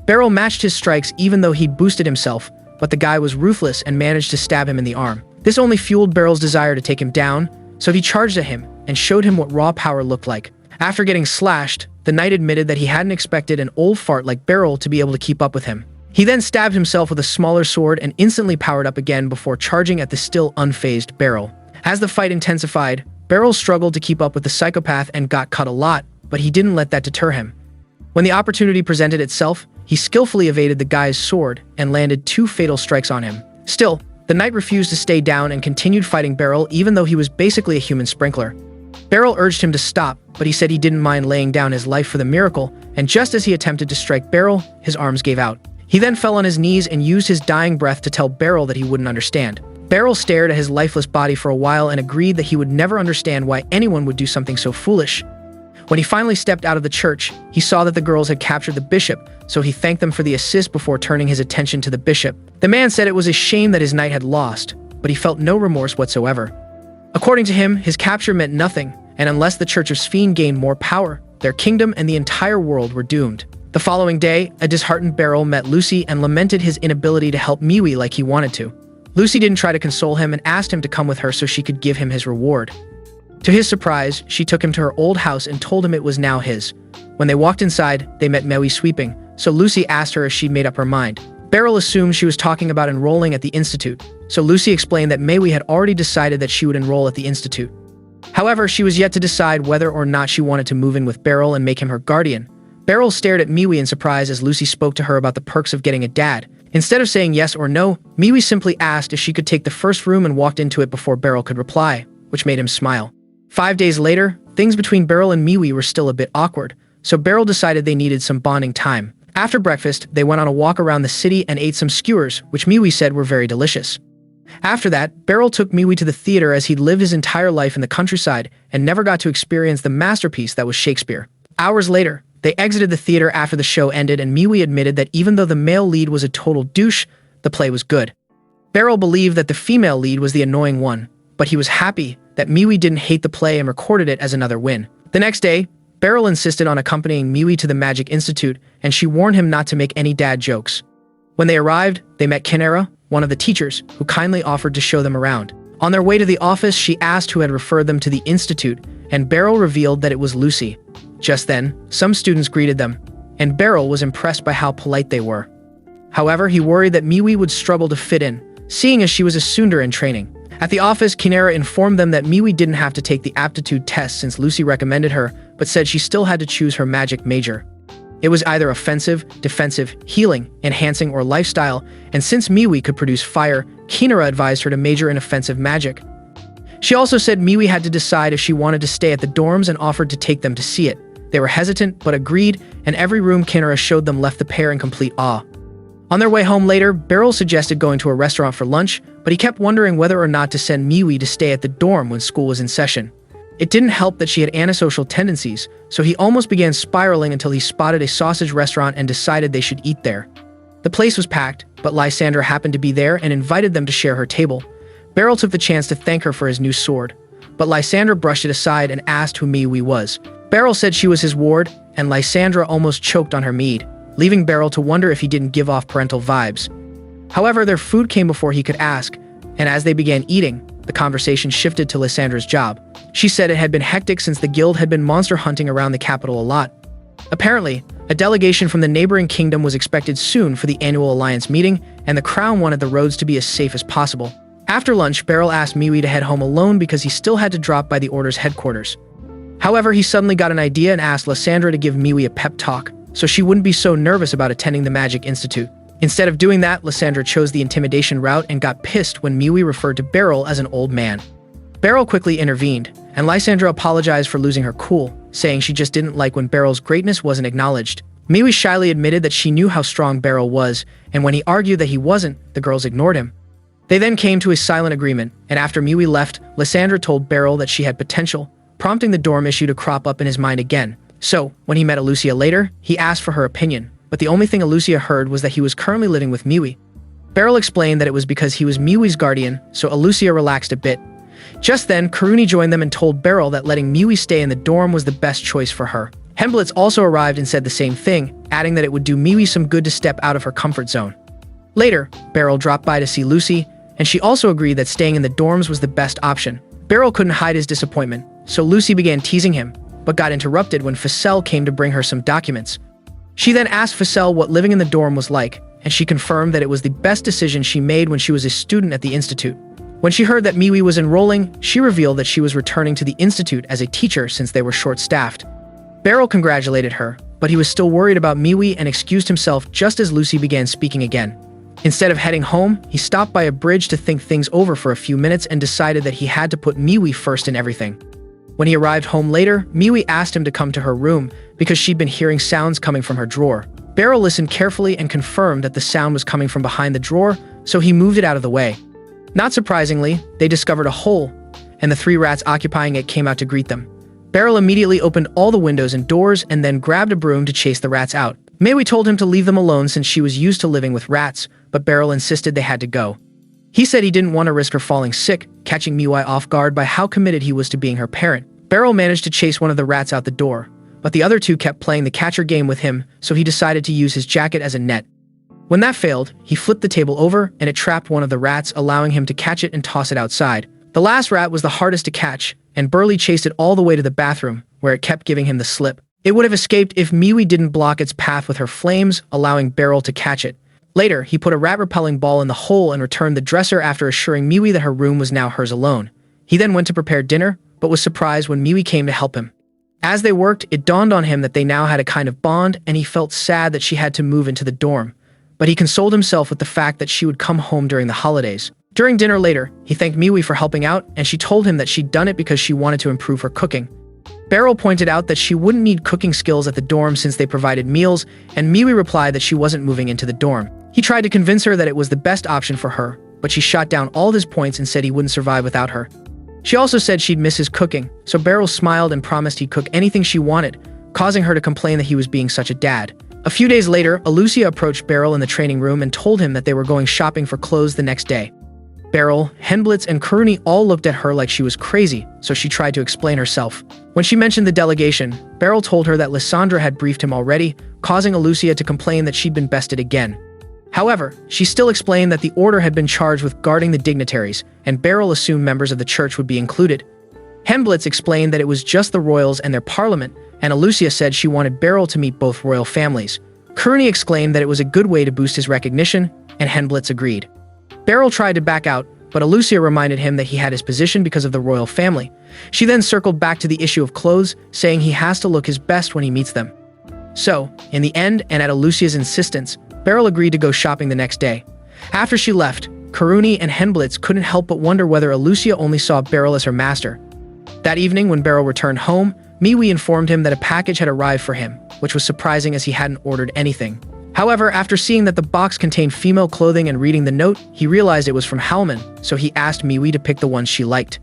Beryl matched his strikes even though he'd boosted himself, but the guy was ruthless and managed to stab him in the arm. This only fueled Beryl's desire to take him down, so he charged at him and showed him what raw power looked like. After getting slashed, the knight admitted that he hadn't expected an old fart like Beryl to be able to keep up with him. He then stabbed himself with a smaller sword and instantly powered up again before charging at the still unfazed Beryl. As the fight intensified, Beryl struggled to keep up with the psychopath and got cut a lot, but he didn't let that deter him. When the opportunity presented itself, he skillfully evaded the guy's sword and landed 2 fatal strikes on him. Still, the knight refused to stay down and continued fighting Beryl even though he was basically a human sprinkler. Beryl urged him to stop, but he said he didn't mind laying down his life for the miracle, and just as he attempted to strike Beryl, his arms gave out. He then fell on his knees and used his dying breath to tell Beryl that he wouldn't understand. Beryl stared at his lifeless body for a while and agreed that he would never understand why anyone would do something so foolish. When he finally stepped out of the church, he saw that the girls had captured the bishop, so he thanked them for the assist before turning his attention to the bishop. The man said it was a shame that his knight had lost, but he felt no remorse whatsoever. According to him, his capture meant nothing, and unless the Church of Sphene gained more power, their kingdom and the entire world were doomed. The following day, a disheartened Beryl met Lucy and lamented his inability to help Miwi like he wanted to. Lucy didn't try to console him and asked him to come with her so she could give him his reward. To his surprise, she took him to her old house and told him it was now his. When they walked inside, they met Miwi sweeping, so Lucy asked her if she'd made up her mind. Beryl assumed she was talking about enrolling at the Institute, so Lucy explained that Miwi had already decided that she would enroll at the Institute. However, she was yet to decide whether or not she wanted to move in with Beryl and make him her guardian. Beryl stared at Miwi in surprise as Lucy spoke to her about the perks of getting a dad. Instead of saying yes or no, Miwi simply asked if she could take the first room and walked into it before Beryl could reply, which made him smile. 5 days later, things between Beryl and Miwi were still a bit awkward, so Beryl decided they needed some bonding time. After breakfast, they went on a walk around the city and ate some skewers, which Miwi said were very delicious. After that, Beryl took Miwi to the theater as he'd lived his entire life in the countryside and never got to experience the masterpiece that was Shakespeare. Hours later, they exited the theater after the show ended, and Miwi admitted that even though the male lead was a total douche, the play was good. Beryl believed that the female lead was the annoying one, but he was happy that Miwi didn't hate the play and recorded it as another win. The next day, Beryl insisted on accompanying Miwi to the Magic Institute, and she warned him not to make any dad jokes. When they arrived, they met Kinera, one of the teachers, who kindly offered to show them around. On their way to the office, she asked who had referred them to the institute, and Beryl revealed that it was Lucy. Just then, some students greeted them, and Beryl was impressed by how polite they were. However, he worried that Miwi would struggle to fit in, seeing as she was a tsundere in training. At the office, Kinera informed them that Miwi didn't have to take the aptitude test since Lucy recommended her, but said she still had to choose her magic major. It was either offensive, defensive, healing, enhancing, or lifestyle, and since Miwi could produce fire, Kinera advised her to major in offensive magic. She also said Miwi had to decide if she wanted to stay at the dorms and offered to take them to see it. They were hesitant, but agreed, and every room Kinera showed them left the pair in complete awe. On their way home later, Beryl suggested going to a restaurant for lunch, but he kept wondering whether or not to send Miwi to stay at the dorm when school was in session. It didn't help that she had antisocial tendencies, so he almost began spiraling until he spotted a sausage restaurant and decided they should eat there. The place was packed, but Lysandra happened to be there and invited them to share her table. Beryl took the chance to thank her for his new sword, but Lysandra brushed it aside and asked who Miwi was. Beryl said she was his ward, and Lysandra almost choked on her mead, leaving Beryl to wonder if he didn't give off parental vibes. However, their food came before he could ask, and as they began eating, the conversation shifted to Lysandra's job. She said it had been hectic since the guild had been monster hunting around the capital a lot. Apparently, a delegation from the neighboring kingdom was expected soon for the annual alliance meeting, and the crown wanted the roads to be as safe as possible. After lunch, Beryl asked Miwi to head home alone because he still had to drop by the Order's headquarters. However, he suddenly got an idea and asked Lysandra to give Miwi a pep talk, so she wouldn't be so nervous about attending the Magic Institute. Instead of doing that, Lysandra chose the intimidation route and got pissed when Miwi referred to Beryl as an old man. Beryl quickly intervened, and Lysandra apologized for losing her cool, saying she just didn't like when Beryl's greatness wasn't acknowledged. Miwi shyly admitted that she knew how strong Beryl was, and when he argued that he wasn't, the girls ignored him. They then came to a silent agreement, and after Miwi left, Lysandra told Beryl that she had potential, prompting the dorm issue to crop up in his mind again. So, when he met Alucia later, he asked for her opinion, but the only thing Alucia heard was that he was currently living with Miwi. Beryl explained that it was because he was Miwi's guardian, so Alucia relaxed a bit. Just then, Karuni joined them and told Beryl that letting Miwi stay in the dorm was the best choice for her. Hemblitz also arrived and said the same thing, adding that it would do Miwi some good to step out of her comfort zone. Later, Beryl dropped by to see Lucy, and she also agreed that staying in the dorms was the best option. Beryl couldn't hide his disappointment, so Lucy began teasing him, but got interrupted when Facel came to bring her some documents. She then asked Facel what living in the dorm was like, and she confirmed that it was the best decision she made when she was a student at the institute. When she heard that Miwi was enrolling, she revealed that she was returning to the institute as a teacher since they were short-staffed. Beryl congratulated her, but he was still worried about Miwi and excused himself just as Lucy began speaking again. Instead of heading home, he stopped by a bridge to think things over for a few minutes and decided that he had to put Miwi first in everything. When he arrived home later, Miwi asked him to come to her room because she'd been hearing sounds coming from her drawer. Beryl listened carefully and confirmed that the sound was coming from behind the drawer, so he moved it out of the way. Not surprisingly, they discovered a hole, and the 3 rats occupying it came out to greet them. Beryl immediately opened all the windows and doors and then grabbed a broom to chase the rats out. Miwi told him to leave them alone since she was used to living with rats, but Beryl insisted they had to go. He said he didn't want to risk her falling sick, catching Miwi off guard by how committed he was to being her parent. Beryl managed to chase one of the rats out the door, but the other 2 kept playing the catcher game with him, so he decided to use his jacket as a net. When that failed, he flipped the table over and it trapped one of the rats, allowing him to catch it and toss it outside. The last rat was the hardest to catch, and Burley chased it all the way to the bathroom, where it kept giving him the slip. It would have escaped if Miwi didn't block its path with her flames, allowing Beryl to catch it. Later, he put a rat-repelling ball in the hole and returned the dresser after assuring Miwi that her room was now hers alone. He then went to prepare dinner, but was surprised when Miwi came to help him. As they worked, it dawned on him that they now had a kind of bond, and he felt sad that she had to move into the dorm. But he consoled himself with the fact that she would come home during the holidays. During dinner later, he thanked Miwi for helping out, and she told him that she'd done it because she wanted to improve her cooking. Beryl pointed out that she wouldn't need cooking skills at the dorm since they provided meals, and Miwi replied that she wasn't moving into the dorm. He tried to convince her that it was the best option for her, but she shot down all of his points and said he wouldn't survive without her. She also said she'd miss his cooking, so Beryl smiled and promised he'd cook anything she wanted, causing her to complain that he was being such a dad. A few days later, Alucia approached Beryl in the training room and told him that they were going shopping for clothes the next day. Beryl, Henblitz, and Kuruni all looked at her like she was crazy, so she tried to explain herself. When she mentioned the delegation, Beryl told her that Lysandra had briefed him already, causing Alucia to complain that she'd been bested again. However, she still explained that the order had been charged with guarding the dignitaries, and Beryl assumed members of the church would be included. Henblitz explained that it was just the royals and their parliament, and Alucia said she wanted Beryl to meet both royal families. Kuruni exclaimed that it was a good way to boost his recognition, and Henblitz agreed. Beryl tried to back out, but Alucia reminded him that he had his position because of the royal family. She then circled back to the issue of clothes, saying he has to look his best when he meets them. So, in the end, and at Alucia's insistence, Beryl agreed to go shopping the next day. After she left, Kuruni and Henblitz couldn't help but wonder whether Alucia only saw Beryl as her master. That evening, when Beryl returned home, Miwi informed him that a package had arrived for him, which was surprising as he hadn't ordered anything. However, after seeing that the box contained female clothing and reading the note, he realized it was from Halman, so he asked Miwi to pick the ones she liked.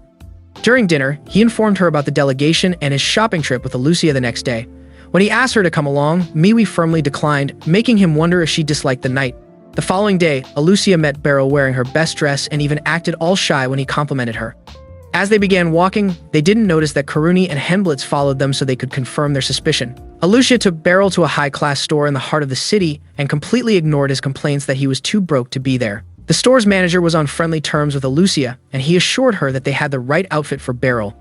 During dinner, he informed her about the delegation and his shopping trip with Alucia the next day. When he asked her to come along, Miwi firmly declined, making him wonder if she disliked the night. The following day, Alucia met Beryl wearing her best dress and even acted all shy when he complimented her. As they began walking, they didn't notice that Kuruni and Henblitz followed them so they could confirm their suspicion. Alucia took Beryl to a high-class store in the heart of the city and completely ignored his complaints that he was too broke to be there. The store's manager was on friendly terms with Alucia, and he assured her that they had the right outfit for Beryl.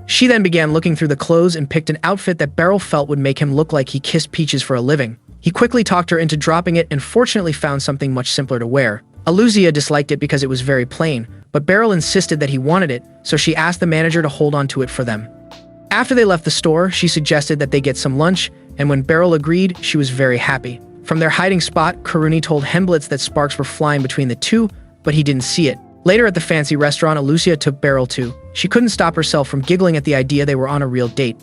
She then began looking through the clothes and picked an outfit that Beryl felt would make him look like he kissed peaches for a living. He quickly talked her into dropping it and fortunately found something much simpler to wear. Alucia disliked it because it was very plain, but Beryl insisted that he wanted it, so she asked the manager to hold on to it for them. After they left the store, she suggested that they get some lunch, and when Beryl agreed, she was very happy. From their hiding spot, Kuruni told Henblitz that sparks were flying between the two, but he didn't see it. Later at the fancy restaurant Alucia took Beryl to, she couldn't stop herself from giggling at the idea they were on a real date.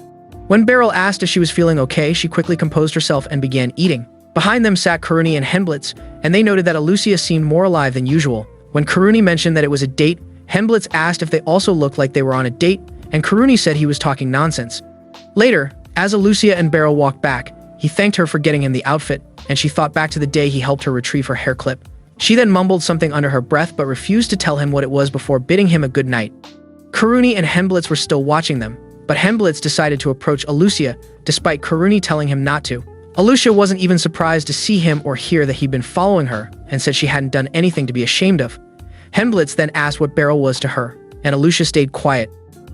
When Beryl asked if she was feeling okay, she quickly composed herself and began eating. Behind them sat Kuruni and Henblitz, and they noted that Alucia seemed more alive than usual. When Kuruni mentioned that it was a date, Henblitz asked if they also looked like they were on a date, and Kuruni said he was talking nonsense. Later, as Alucia and Beryl walked back, he thanked her for getting him the outfit, and she thought back to the day he helped her retrieve her hair clip. She then mumbled something under her breath but refused to tell him what it was before bidding him a good night. Kuruni and Henblitz were still watching them, but Henblitz decided to approach Alucia, despite Kuruni telling him not to. Alucia wasn't even surprised to see him or hear that he'd been following her, and said she hadn't done anything to be ashamed of. Henblitz then asked what Beryl was to her, and Alucia stayed quiet.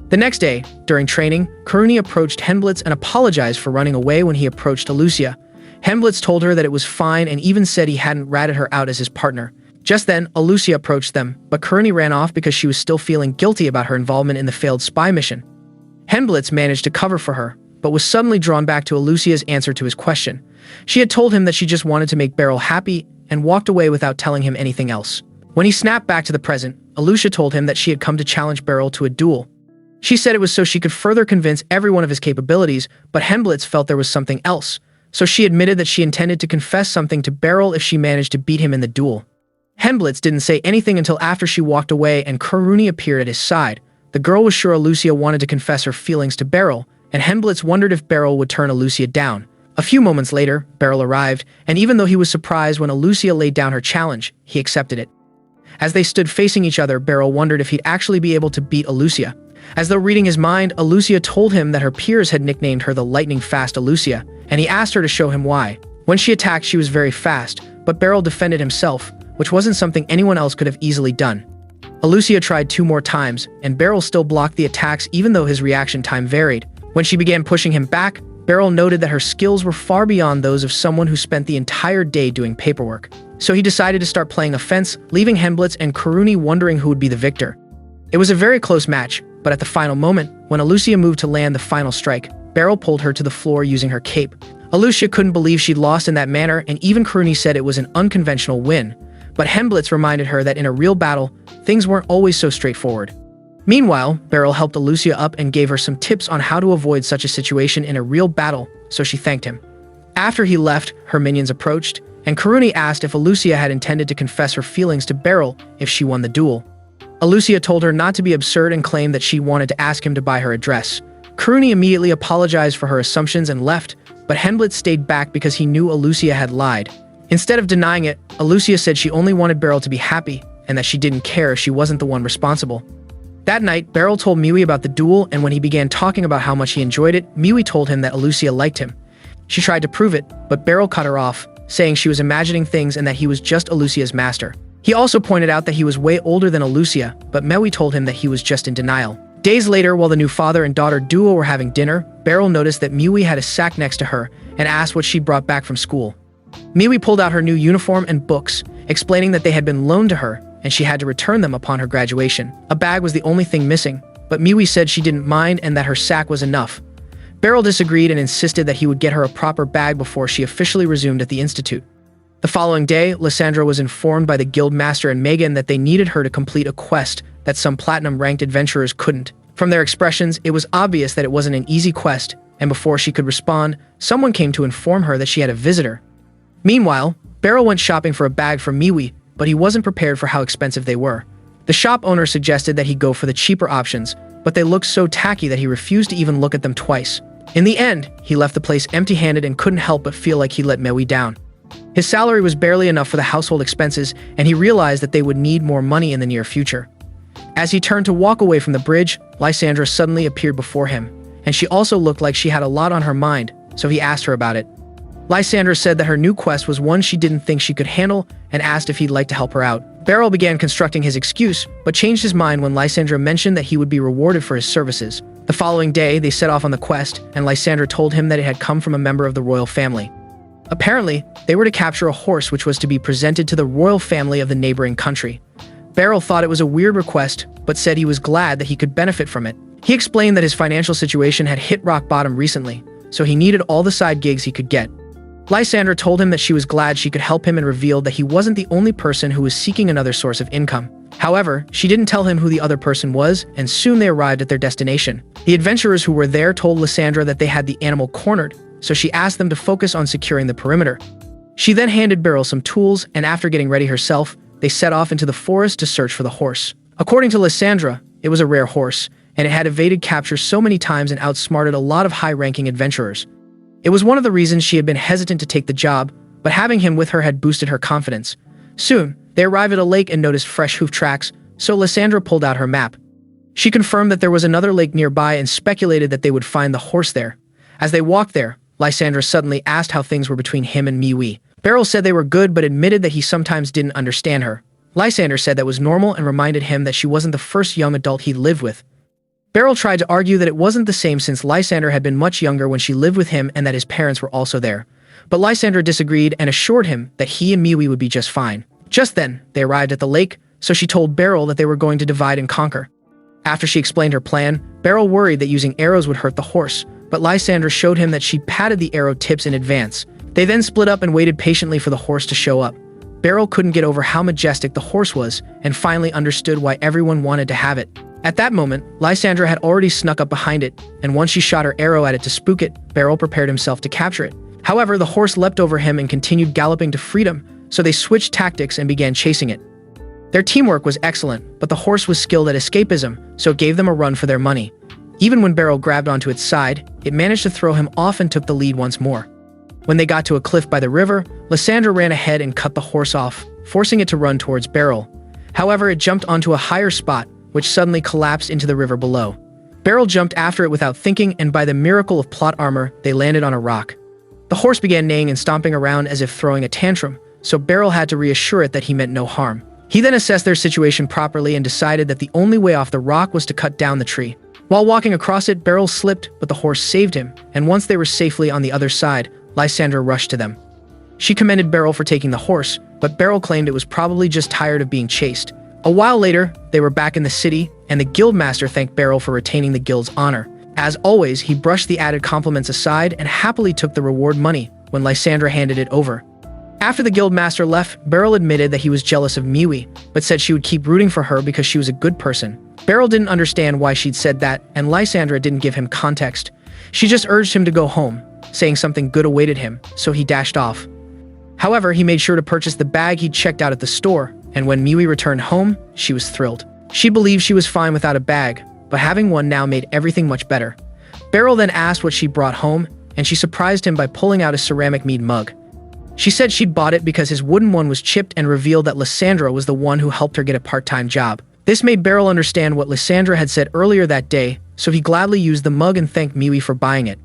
The next day, during training, Kuruni approached Henblitz and apologized for running away when he approached Alucia. Henblitz told her that it was fine and even said he hadn't ratted her out as his partner. Just then, Alucia approached them, but Kuruni ran off because she was still feeling guilty about her involvement in the failed spy mission. Henblitz managed to cover for her, but was suddenly drawn back to Alucia's answer to his question. She had told him that she just wanted to make Beryl happy and walked away without telling him anything else. When he snapped back to the present, Alucia told him that she had come to challenge Beryl to a duel. She said it was so she could further convince everyone of his capabilities, but Henblitz felt there was something else, so she admitted that she intended to confess something to Beryl if she managed to beat him in the duel. Henblitz didn't say anything until after she walked away and Kuruni appeared at his side. The girl was sure Alucia wanted to confess her feelings to Beryl, and Henblitz wondered if Beryl would turn Alucia down. A few moments later, Beryl arrived, and even though he was surprised when Alucia laid down her challenge, he accepted it. As they stood facing each other, Beryl wondered if he'd actually be able to beat Alucia. As though reading his mind, Alucia told him that her peers had nicknamed her the lightning-fast Alucia, and he asked her to show him why. When she attacked, she was very fast, but Beryl defended himself, which wasn't something anyone else could have easily done. Alucia tried 2 more times, and Beryl still blocked the attacks even though his reaction time varied. When she began pushing him back, Beryl noted that her skills were far beyond those of someone who spent the entire day doing paperwork. So he decided to start playing offense, leaving Henblitz and Kuruni wondering who would be the victor. It was a very close match, but at the final moment, when Alucia moved to land the final strike, Beryl pulled her to the floor using her cape. Alucia couldn't believe she'd lost in that manner, and even Kuruni said it was an unconventional win. But Henblitz reminded her that in a real battle, things weren't always so straightforward. Meanwhile, Beryl helped Alucia up and gave her some tips on how to avoid such a situation in a real battle, so she thanked him. After he left, her minions approached, and Karuni asked if Alucia had intended to confess her feelings to Beryl if she won the duel. Alucia told her not to be absurd and claimed that she wanted to ask him to buy her a dress. Karuni immediately apologized for her assumptions and left, but Henblitz stayed back because he knew Alucia had lied. Instead of denying it, Alucia said she only wanted Beryl to be happy and that she didn't care if she wasn't the one responsible. That night, Beryl told Miwi about the duel, and when he began talking about how much he enjoyed it, Miwi told him that Alucia liked him. She tried to prove it, but Beryl cut her off, saying she was imagining things and that he was just Alucia's master. He also pointed out that he was way older than Alucia, but Miwi told him that he was just in denial. Days later, while the new father and daughter duo were having dinner, Beryl noticed that Miwi had a sack next to her and asked what she'd brought back from school. Miwi pulled out her new uniform and books, explaining that they had been loaned to her and she had to return them upon her graduation. A bag was the only thing missing, but Miwi said she didn't mind and that her sack was enough. Beryl disagreed and insisted that he would get her a proper bag before she officially resumed at the institute. The following day, Lysandra was informed by the guild master and Megan that they needed her to complete a quest that some platinum-ranked adventurers couldn't. From their expressions, it was obvious that it wasn't an easy quest, and before she could respond, someone came to inform her that she had a visitor. Meanwhile, Beryl went shopping for a bag for Miwi, but he wasn't prepared for how expensive they were. The shop owner suggested that he go for the cheaper options, but they looked so tacky that he refused to even look at them twice. In the end, he left the place empty-handed and couldn't help but feel like he let Miwi down. His salary was barely enough for the household expenses, and he realized that they would need more money in the near future. As he turned to walk away from the bridge, Lysandra suddenly appeared before him, and she also looked like she had a lot on her mind, so he asked her about it. Lysandra said that her new quest was one she didn't think she could handle and asked if he'd like to help her out. Beryl began constructing his excuse, but changed his mind when Lysandra mentioned that he would be rewarded for his services. The following day, they set off on the quest, and Lysandra told him that it had come from a member of the royal family. Apparently, they were to capture a horse which was to be presented to the royal family of the neighboring country. Beryl thought it was a weird request, but said he was glad that he could benefit from it. He explained that his financial situation had hit rock bottom recently, so he needed all the side gigs he could get. Lysandra told him that she was glad she could help him and revealed that he wasn't the only person who was seeking another source of income. However, she didn't tell him who the other person was, and soon they arrived at their destination. The adventurers who were there told Lysandra that they had the animal cornered, so she asked them to focus on securing the perimeter. She then handed Beryl some tools, and after getting ready herself, they set off into the forest to search for the horse. According to Lysandra, it was a rare horse, and it had evaded capture so many times and outsmarted a lot of high-ranking adventurers. It was one of the reasons she had been hesitant to take the job, but having him with her had boosted her confidence. Soon, they arrived at a lake and noticed fresh hoof tracks, so Lysandra pulled out her map. She confirmed that there was another lake nearby and speculated that they would find the horse there. As they walked there, Lysandra suddenly asked how things were between him and Miwi. Beryl said they were good but admitted that he sometimes didn't understand her. Lysandra said that was normal and reminded him that she wasn't the first young adult he'd lived with. Beryl tried to argue that it wasn't the same since Lysandra had been much younger when she lived with him and that his parents were also there. But Lysandra disagreed and assured him that he and Miwi would be just fine. Just then, they arrived at the lake, so she told Beryl that they were going to divide and conquer. After she explained her plan, Beryl worried that using arrows would hurt the horse, but Lysandra showed him that she'd padded the arrow tips in advance. They then split up and waited patiently for the horse to show up. Beryl couldn't get over how majestic the horse was and finally understood why everyone wanted to have it. At that moment, Lysandra had already snuck up behind it, and once she shot her arrow at it to spook it, Beryl prepared himself to capture it. However, the horse leapt over him and continued galloping to freedom, so they switched tactics and began chasing it. Their teamwork was excellent, but the horse was skilled at escapism, so it gave them a run for their money. Even when Beryl grabbed onto its side, it managed to throw him off and took the lead once more. When they got to a cliff by the river, Lysandra ran ahead and cut the horse off, forcing it to run towards Beryl. However, it jumped onto a higher spot, which suddenly collapsed into the river below. Beryl jumped after it without thinking, and by the miracle of plot armor, they landed on a rock. The horse began neighing and stomping around as if throwing a tantrum, so Beryl had to reassure it that he meant no harm. He then assessed their situation properly and decided that the only way off the rock was to cut down the tree. While walking across it, Beryl slipped, but the horse saved him, and once they were safely on the other side, Lysandra rushed to them. She commended Beryl for taking the horse, but Beryl claimed it was probably just tired of being chased. A while later, they were back in the city, and the guildmaster thanked Beryl for retaining the guild's honor. As always, he brushed the added compliments aside and happily took the reward money when Lysandra handed it over. After the guildmaster left, Beryl admitted that he was jealous of Miwi, but said she would keep rooting for her because she was a good person. Beryl didn't understand why she'd said that, and Lysandra didn't give him context. She just urged him to go home, saying something good awaited him, so he dashed off. However, he made sure to purchase the bag he'd checked out at the store, and when Miwi returned home, she was thrilled. She believed she was fine without a bag, but having one now made everything much better. Beryl then asked what she brought home, and she surprised him by pulling out a ceramic mead mug. She said she'd bought it because his wooden one was chipped and revealed that Lysandra was the one who helped her get a part-time job. This made Beryl understand what Lysandra had said earlier that day, so he gladly used the mug and thanked Miwi for buying it.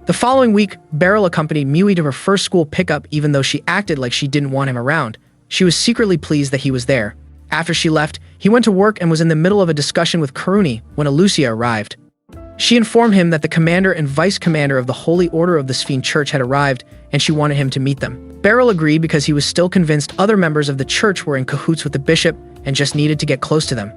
The following week, Beryl accompanied Miwi to her first school pickup even though she acted like she didn't want him around. She was secretly pleased that he was there. After she left, he went to work and was in the middle of a discussion with Karuni when Alucia arrived. She informed him that the commander and vice commander of the Holy Order of the Sphene Church had arrived, and she wanted him to meet them. Beryl agreed because he was still convinced other members of the church were in cahoots with the bishop and just needed to get close to them.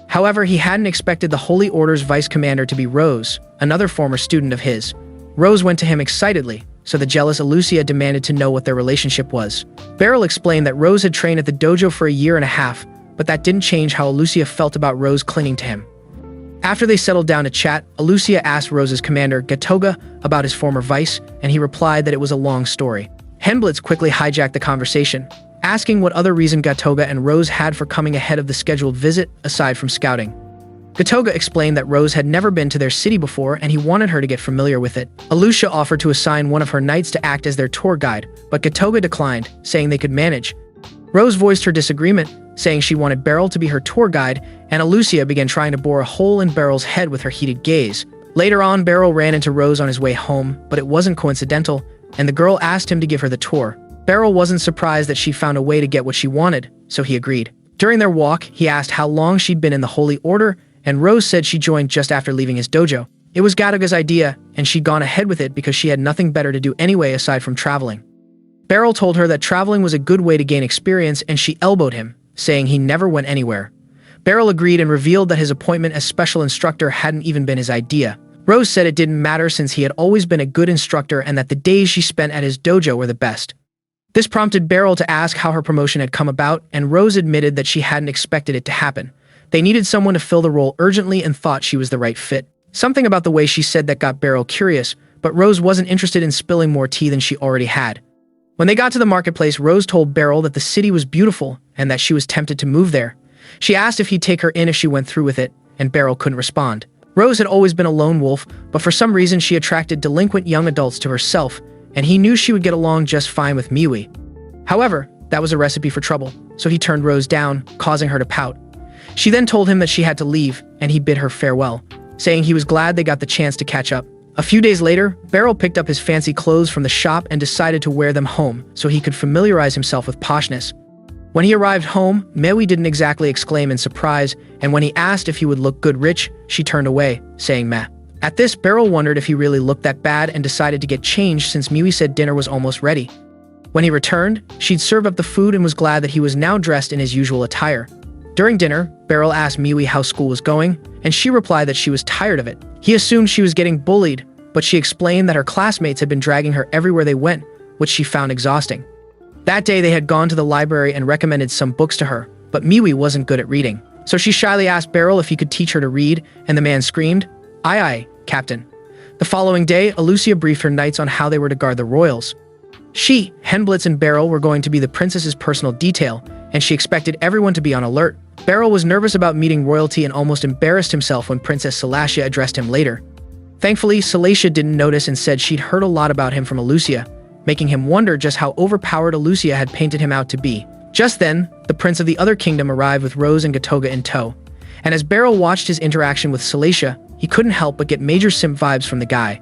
However, he hadn't expected the Holy Order's vice commander to be Rose, another former student of his. Rose went to him excitedly, so the jealous Alucia demanded to know what their relationship was. Beryl explained that Rose had trained at the dojo for a year and a half, but that didn't change how Alucia felt about Rose clinging to him. After they settled down to chat, Alucia asked Rose's commander, Gatoga, about his former vice, and he replied that it was a long story. Henblitz quickly hijacked the conversation, asking what other reason Gatoga and Rose had for coming ahead of the scheduled visit, aside from scouting. Gatoga explained that Rose had never been to their city before and he wanted her to get familiar with it. Alucia offered to assign one of her knights to act as their tour guide, but Gatoga declined, saying they could manage. Rose voiced her disagreement, saying she wanted Beryl to be her tour guide, and Alucia began trying to bore a hole in Beryl's head with her heated gaze. Later on, Beryl ran into Rose on his way home, but it wasn't coincidental, and the girl asked him to give her the tour. Beryl wasn't surprised that she found a way to get what she wanted, so he agreed. During their walk, he asked how long she'd been in the Holy Order, and Rose said she joined just after leaving his dojo. It was Gatoga's idea, and she'd gone ahead with it because she had nothing better to do anyway aside from traveling. Beryl told her that traveling was a good way to gain experience, and she elbowed him, saying he never went anywhere. Beryl agreed and revealed that his appointment as special instructor hadn't even been his idea. Rose said it didn't matter since he had always been a good instructor and that the days she spent at his dojo were the best. This prompted Beryl to ask how her promotion had come about, and Rose admitted that she hadn't expected it to happen. They needed someone to fill the role urgently and thought she was the right fit. Something about the way she said that got Beryl curious, but Rose wasn't interested in spilling more tea than she already had. When they got to the marketplace, Rose told Beryl that the city was beautiful and that she was tempted to move there. She asked if he'd take her in if she went through with it, and Beryl couldn't respond. Rose had always been a lone wolf, but for some reason she attracted delinquent young adults to herself, and he knew she would get along just fine with Miwi. However, that was a recipe for trouble, so he turned Rose down, causing her to pout. She then told him that she had to leave, and he bid her farewell, saying he was glad they got the chance to catch up. A few days later, Beryl picked up his fancy clothes from the shop and decided to wear them home so he could familiarize himself with poshness. When he arrived home, Miwi didn't exactly exclaim in surprise, and when he asked if he would look good rich, she turned away, saying meh. At this, Beryl wondered if he really looked that bad and decided to get changed since Miwi said dinner was almost ready. When he returned, she'd served up the food and was glad that he was now dressed in his usual attire. During dinner, Beryl asked Miwi how school was going, and she replied that she was tired of it. He assumed she was getting bullied, but she explained that her classmates had been dragging her everywhere they went, which she found exhausting. That day they had gone to the library and recommended some books to her, but Miwi wasn't good at reading. So she shyly asked Beryl if he could teach her to read, and the man screamed, "Aye aye, Captain." The following day, Alucia briefed her knights on how they were to guard the royals. She, Henblitz, and Beryl were going to be the princess's personal detail, and she expected everyone to be on alert. Beryl was nervous about meeting royalty and almost embarrassed himself when Princess Salacia addressed him later. Thankfully, Salacia didn't notice and said she'd heard a lot about him from Alucia, making him wonder just how overpowered Alucia had painted him out to be. Just then, the prince of the other kingdom arrived with Rose and Gatoga in tow, and as Beryl watched his interaction with Salacia, he couldn't help but get major simp vibes from the guy.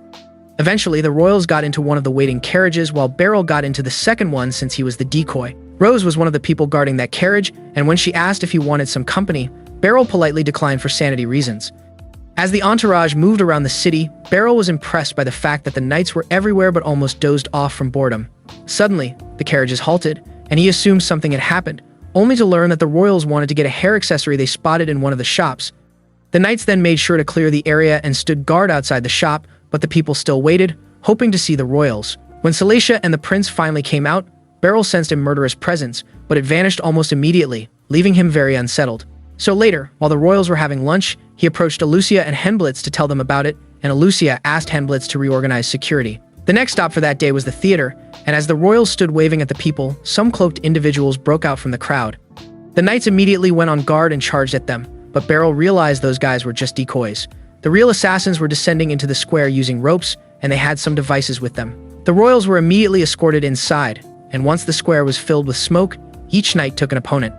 Eventually, the royals got into one of the waiting carriages while Beryl got into the second one since he was the decoy. Rose was one of the people guarding that carriage, and when she asked if he wanted some company, Beryl politely declined for sanity reasons. As the entourage moved around the city, Beryl was impressed by the fact that the knights were everywhere but almost dozed off from boredom. Suddenly, the carriages halted, and he assumed something had happened, only to learn that the royals wanted to get a hair accessory they spotted in one of the shops. The knights then made sure to clear the area and stood guard outside the shop, but the people still waited, hoping to see the royals. When Salacia and the prince finally came out, Beryl sensed a murderous presence, but it vanished almost immediately, leaving him very unsettled. So later, while the royals were having lunch, he approached Alucia and Henblitz to tell them about it, and Alucia asked Henblitz to reorganize security. The next stop for that day was the theater, and as the royals stood waving at the people, some cloaked individuals broke out from the crowd. The knights immediately went on guard and charged at them, but Beryl realized those guys were just decoys. The real assassins were descending into the square using ropes, and they had some devices with them. The royals were immediately escorted inside, and once the square was filled with smoke, each knight took an opponent.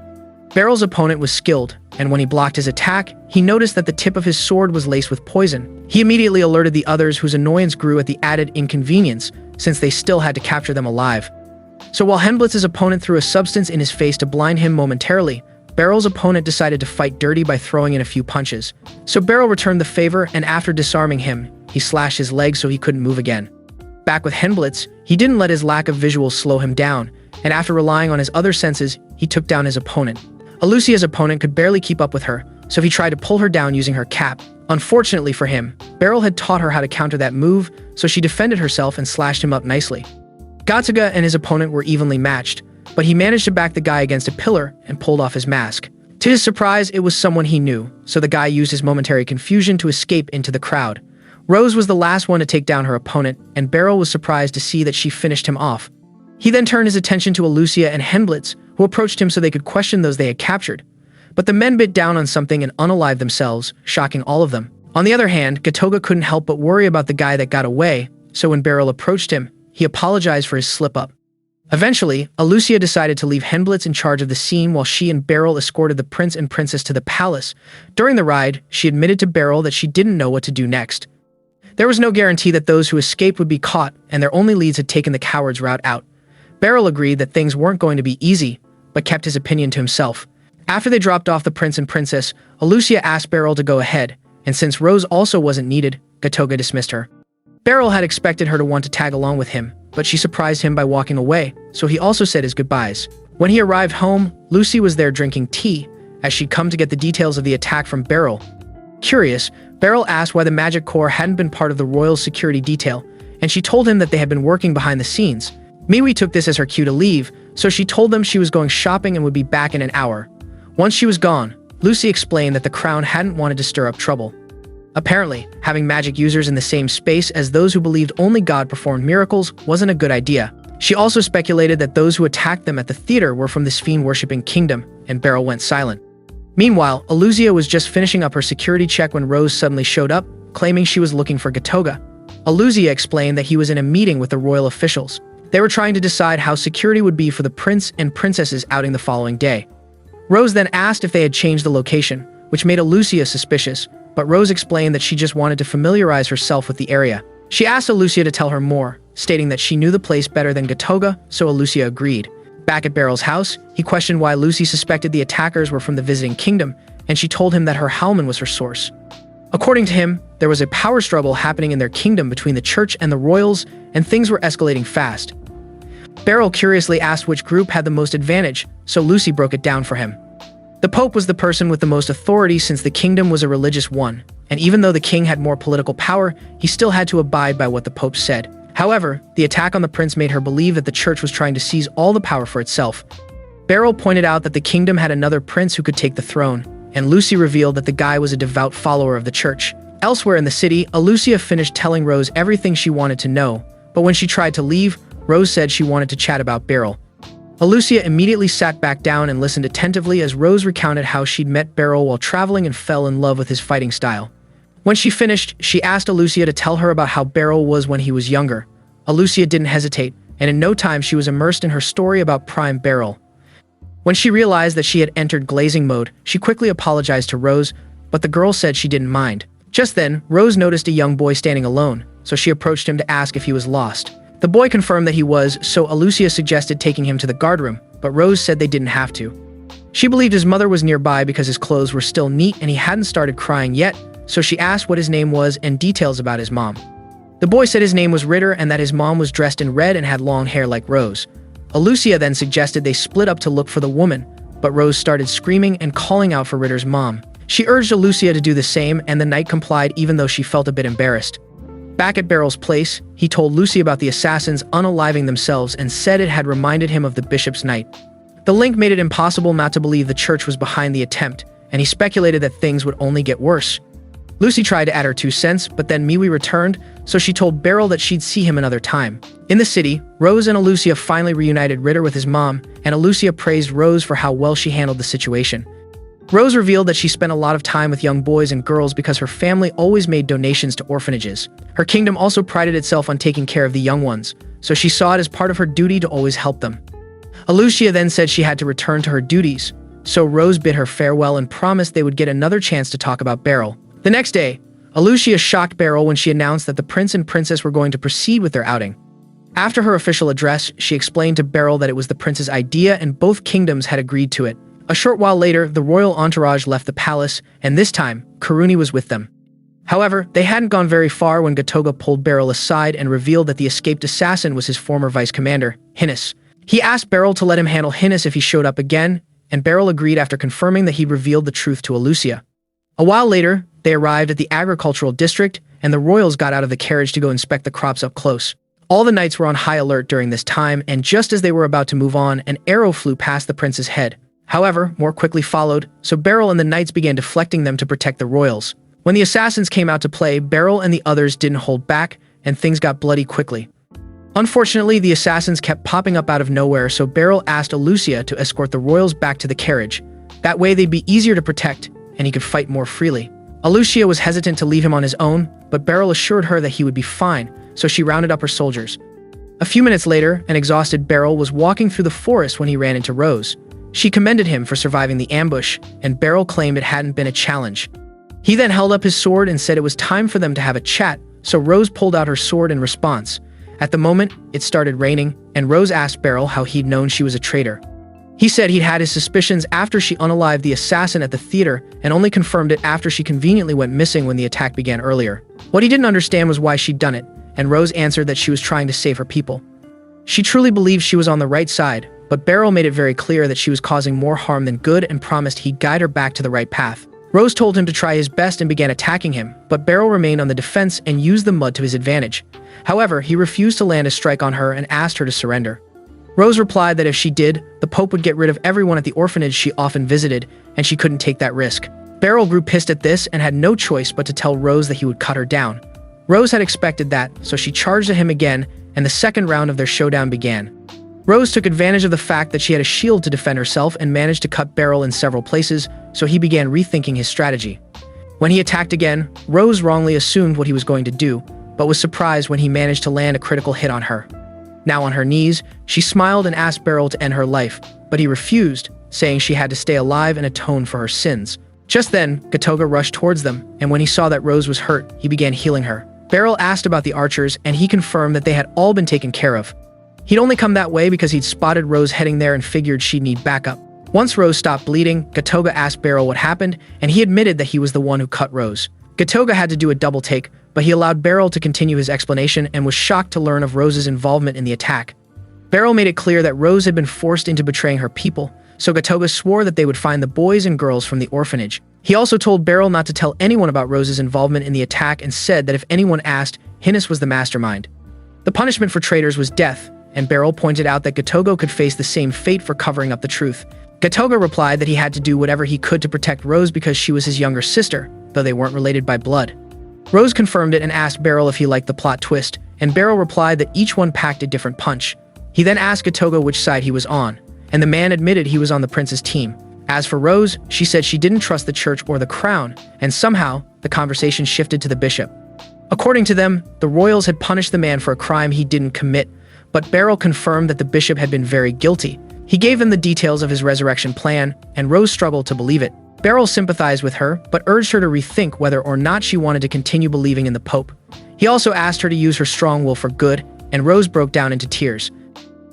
Beryl's opponent was skilled, and when he blocked his attack, he noticed that the tip of his sword was laced with poison. He immediately alerted the others, whose annoyance grew at the added inconvenience, since they still had to capture them alive. So while Henblitz's opponent threw a substance in his face to blind him momentarily, Beryl's opponent decided to fight dirty by throwing in a few punches. So Beryl returned the favor, and after disarming him, he slashed his leg so he couldn't move again. Back with Henblitz, he didn't let his lack of visuals slow him down, and after relying on his other senses, he took down his opponent. Alucia's opponent could barely keep up with her, so he tried to pull her down using her cap. Unfortunately for him, Beryl had taught her how to counter that move, so she defended herself and slashed him up nicely. Gatsuga and his opponent were evenly matched, but he managed to back the guy against a pillar and pulled off his mask. To his surprise, it was someone he knew, so the guy used his momentary confusion to escape into the crowd. Rose was the last one to take down her opponent, and Beryl was surprised to see that she finished him off. He then turned his attention to Alucia and Henblitz, who approached him so they could question those they had captured. But the men bit down on something and unalived themselves, shocking all of them. On the other hand, Gatoga couldn't help but worry about the guy that got away, so when Beryl approached him, he apologized for his slip-up. Eventually, Alucia decided to leave Henblitz in charge of the scene while she and Beryl escorted the prince and princess to the palace. During the ride, she admitted to Beryl that she didn't know what to do next. There was no guarantee that those who escaped would be caught, and their only leads had taken the coward's route out. Beryl agreed that things weren't going to be easy, but kept his opinion to himself. After they dropped off the prince and princess, Alucia asked Beryl to go ahead, and since Rose also wasn't needed, Gatoga dismissed her. Beryl had expected her to want to tag along with him, but she surprised him by walking away, so he also said his goodbyes. When he arrived home, Lucy was there drinking tea, as she'd come to get the details of the attack from Beryl. Curious, Beryl asked why the Magic Corps hadn't been part of the royal security detail, and she told him that they had been working behind the scenes. Miwi took this as her cue to leave, so she told them she was going shopping and would be back in an hour. Once she was gone, Lucy explained that the crown hadn't wanted to stir up trouble. Apparently, having magic users in the same space as those who believed only God performed miracles wasn't a good idea. She also speculated that those who attacked them at the theater were from this fiend-worshipping kingdom, and Beryl went silent. Meanwhile, Alucia was just finishing up her security check when Rose suddenly showed up, claiming she was looking for Gatoga. Alucia explained that he was in a meeting with the royal officials. They were trying to decide how security would be for the prince and princess's outing the following day. Rose then asked if they had changed the location, which made Alucia suspicious, but Rose explained that she just wanted to familiarize herself with the area. She asked Alucia to tell her more, stating that she knew the place better than Gatoga, so Alucia agreed. Back at Beryl's house, he questioned why Lucy suspected the attackers were from the visiting kingdom, and she told him that her Howlman was her source. According to him, there was a power struggle happening in their kingdom between the church and the royals, and things were escalating fast. Beryl curiously asked which group had the most advantage, so Lucy broke it down for him. The Pope was the person with the most authority since the kingdom was a religious one, and even though the king had more political power, he still had to abide by what the Pope said. However, the attack on the prince made her believe that the church was trying to seize all the power for itself. Beryl pointed out that the kingdom had another prince who could take the throne, and Lucy revealed that the guy was a devout follower of the church. Elsewhere in the city, Alucia finished telling Rose everything she wanted to know, but when she tried to leave, Rose said she wanted to chat about Beryl. Alucia immediately sat back down and listened attentively as Rose recounted how she'd met Beryl while traveling and fell in love with his fighting style. When she finished, she asked Alucia to tell her about how Beryl was when he was younger. Alucia didn't hesitate, and in no time she was immersed in her story about Prime Beryl. When she realized that she had entered glazing mode, she quickly apologized to Rose, but the girl said she didn't mind. Just then, Rose noticed a young boy standing alone, so she approached him to ask if he was lost. The boy confirmed that he was, so Alucia suggested taking him to the guard room, but Rose said they didn't have to. She believed his mother was nearby because his clothes were still neat and he hadn't started crying yet, so she asked what his name was and details about his mom. The boy said his name was Ritter and that his mom was dressed in red and had long hair like Rose. Alucia then suggested they split up to look for the woman, but Rose started screaming and calling out for Ritter's mom. She urged Alucia to do the same, and the knight complied even though she felt a bit embarrassed. Back at Beryl's place, he told Lucy about the assassins unaliving themselves and said it had reminded him of the bishop's night. The link made it impossible not to believe the church was behind the attempt, and he speculated that things would only get worse. Lucy tried to add her 2 cents, but then Miwi returned, so she told Beryl that she'd see him another time. In the city, Rose and Alucia finally reunited Ritter with his mom, and Alucia praised Rose for how well she handled the situation. Rose revealed that she spent a lot of time with young boys and girls because her family always made donations to orphanages. Her kingdom also prided itself on taking care of the young ones, so she saw it as part of her duty to always help them. Alucia then said she had to return to her duties, so Rose bid her farewell and promised they would get another chance to talk about Beryl. The next day, Alucia shocked Beryl when she announced that the prince and princess were going to proceed with their outing. After her official address, she explained to Beryl that it was the prince's idea and both kingdoms had agreed to it. A short while later, the royal entourage left the palace, and this time, Karuni was with them. However, they hadn't gone very far when Gatoga pulled Beryl aside and revealed that the escaped assassin was his former vice commander, Hinnis. He asked Beryl to let him handle Hinnis if he showed up again, and Beryl agreed after confirming that he revealed the truth to Alucia. A while later, they arrived at the agricultural district, and the royals got out of the carriage to go inspect the crops up close. All the knights were on high alert during this time, and just as they were about to move on, an arrow flew past the prince's head. However, more quickly followed, so Beryl and the knights began deflecting them to protect the royals. When the assassins came out to play, Beryl and the others didn't hold back, and things got bloody quickly. Unfortunately, the assassins kept popping up out of nowhere, so Beryl asked Alucia to escort the royals back to the carriage. That way they'd be easier to protect, and he could fight more freely. Alucia was hesitant to leave him on his own, but Beryl assured her that he would be fine, so she rounded up her soldiers. A few minutes later, an exhausted Beryl was walking through the forest when he ran into Rose. She commended him for surviving the ambush, and Beryl claimed it hadn't been a challenge. He then held up his sword and said it was time for them to have a chat, so Rose pulled out her sword in response. At the moment, it started raining, and Rose asked Beryl how he'd known she was a traitor. He said he'd had his suspicions after she unalived the assassin at the theater and only confirmed it after she conveniently went missing when the attack began earlier. What he didn't understand was why she'd done it, and Rose answered that she was trying to save her people. She truly believed she was on the right side, but Beryl made it very clear that she was causing more harm than good and promised he'd guide her back to the right path. Rose told him to try his best and began attacking him, but Beryl remained on the defense and used the mud to his advantage. However, he refused to land a strike on her and asked her to surrender. Rose replied that if she did, the Pope would get rid of everyone at the orphanage she often visited, and she couldn't take that risk. Beryl grew pissed at this and had no choice but to tell Rose that he would cut her down. Rose had expected that, so she charged at him again, and the second round of their showdown began. Rose took advantage of the fact that she had a shield to defend herself and managed to cut Beryl in several places, so he began rethinking his strategy. When he attacked again, Rose wrongly assumed what he was going to do, but was surprised when he managed to land a critical hit on her. Now on her knees, she smiled and asked Beryl to end her life, but he refused, saying she had to stay alive and atone for her sins. Just then, Gatoga rushed towards them, and when he saw that Rose was hurt, he began healing her. Beryl asked about the archers, and he confirmed that they had all been taken care of. He'd only come that way because he'd spotted Rose heading there and figured she'd need backup. Once Rose stopped bleeding, Gatoga asked Beryl what happened, and he admitted that he was the one who cut Rose. Gatoga had to do a double take, but he allowed Beryl to continue his explanation and was shocked to learn of Rose's involvement in the attack. Beryl made it clear that Rose had been forced into betraying her people, so Gatoga swore that they would find the boys and girls from the orphanage. He also told Beryl not to tell anyone about Rose's involvement in the attack and said that if anyone asked, Hinnis was the mastermind. The punishment for traitors was death, and Beryl pointed out that Gatoga could face the same fate for covering up the truth. Gatoga replied that he had to do whatever he could to protect Rose because she was his younger sister, though they weren't related by blood. Rose confirmed it and asked Beryl if he liked the plot twist, and Beryl replied that each one packed a different punch. He then asked Gatoga which side he was on, and the man admitted he was on the prince's team. As for Rose, she said she didn't trust the church or the crown, and somehow, the conversation shifted to the bishop. According to them, the royals had punished the man for a crime he didn't commit, but Beryl confirmed that the bishop had been very guilty. He gave them the details of his resurrection plan, and Rose struggled to believe it. Beryl sympathized with her, but urged her to rethink whether or not she wanted to continue believing in the Pope. He also asked her to use her strong will for good, and Rose broke down into tears.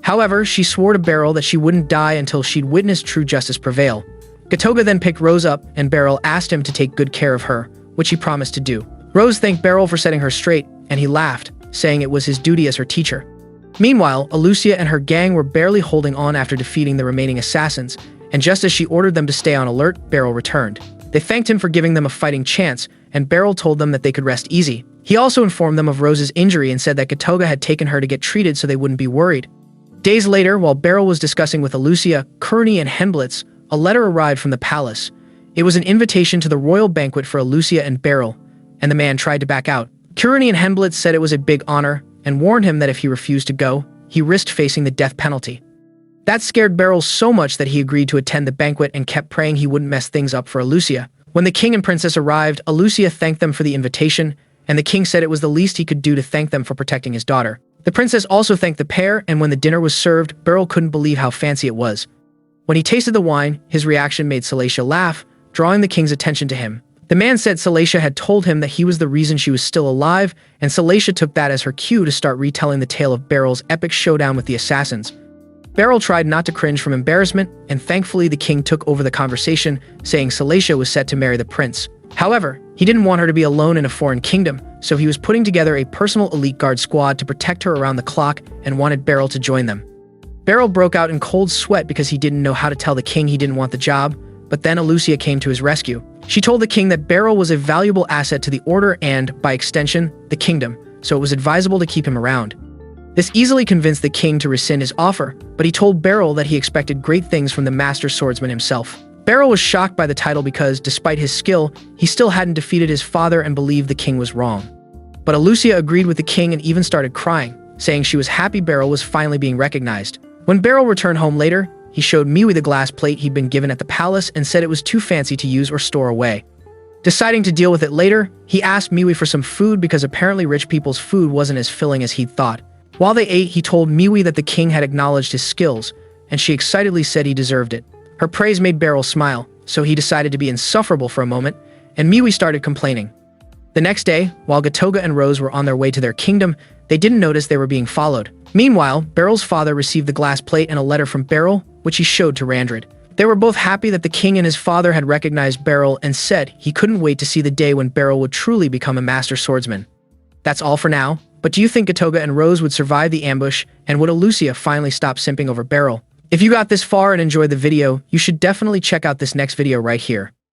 However, she swore to Beryl that she wouldn't die until she'd witnessed true justice prevail. Gatoga then picked Rose up, and Beryl asked him to take good care of her, which he promised to do. Rose thanked Beryl for setting her straight, and he laughed, saying it was his duty as her teacher. Meanwhile, Alucia and her gang were barely holding on after defeating the remaining assassins, and just as she ordered them to stay on alert, Beryl returned. They thanked him for giving them a fighting chance, and Beryl told them that they could rest easy. He also informed them of Rose's injury and said that Gatoga had taken her to get treated so they wouldn't be worried. Days later, while Beryl was discussing with Alucia, Kearney, and Henblitz, a letter arrived from the palace. It was an invitation to the royal banquet for Alucia and Beryl, and the man tried to back out. Kurani and Hemblitz said it was a big honor and warned him that if he refused to go, he risked facing the death penalty. That scared Beryl so much that he agreed to attend the banquet and kept praying he wouldn't mess things up for Alucia. When the king and princess arrived, Alucia thanked them for the invitation, and the king said it was the least he could do to thank them for protecting his daughter. The princess also thanked the pair, and when the dinner was served, Beryl couldn't believe how fancy it was. When he tasted the wine, his reaction made Salacia laugh, drawing the king's attention to him. The man said Salacia had told him that he was the reason she was still alive, and Salacia took that as her cue to start retelling the tale of Beryl's epic showdown with the assassins. Beryl tried not to cringe from embarrassment, and thankfully the king took over the conversation, saying Salacia was set to marry the prince. However, he didn't want her to be alone in a foreign kingdom, so he was putting together a personal elite guard squad to protect her around the clock and wanted Beryl to join them. Beryl broke out in cold sweat because he didn't know how to tell the king he didn't want the job, but then Alucia came to his rescue. She told the king that Beryl was a valuable asset to the order and, by extension, the kingdom, so it was advisable to keep him around. This easily convinced the king to rescind his offer, but he told Beryl that he expected great things from the master swordsman himself. Beryl was shocked by the title because, despite his skill, he still hadn't defeated his father and believed the king was wrong. But Alucia agreed with the king and even started crying, saying she was happy Beryl was finally being recognized. When Beryl returned home later, he showed Miwi the glass plate he'd been given at the palace and said it was too fancy to use or store away. Deciding to deal with it later, he asked Miwi for some food because apparently rich people's food wasn't as filling as he'd thought. While they ate, he told Miwi that the king had acknowledged his skills, and she excitedly said he deserved it. Her praise made Beryl smile, so he decided to be insufferable for a moment, and Miwi started complaining. The next day, while Gatoga and Rose were on their way to their kingdom, they didn't notice they were being followed. Meanwhile, Beryl's father received the glass plate and a letter from Beryl, which he showed to Randrid. They were both happy that the king and his father had recognized Beryl and said he couldn't wait to see the day when Beryl would truly become a master swordsman. That's all for now, but do you think Gatoga and Rose would survive the ambush, and would Alucia finally stop simping over Beryl? If you got this far and enjoyed the video, you should definitely check out this next video right here.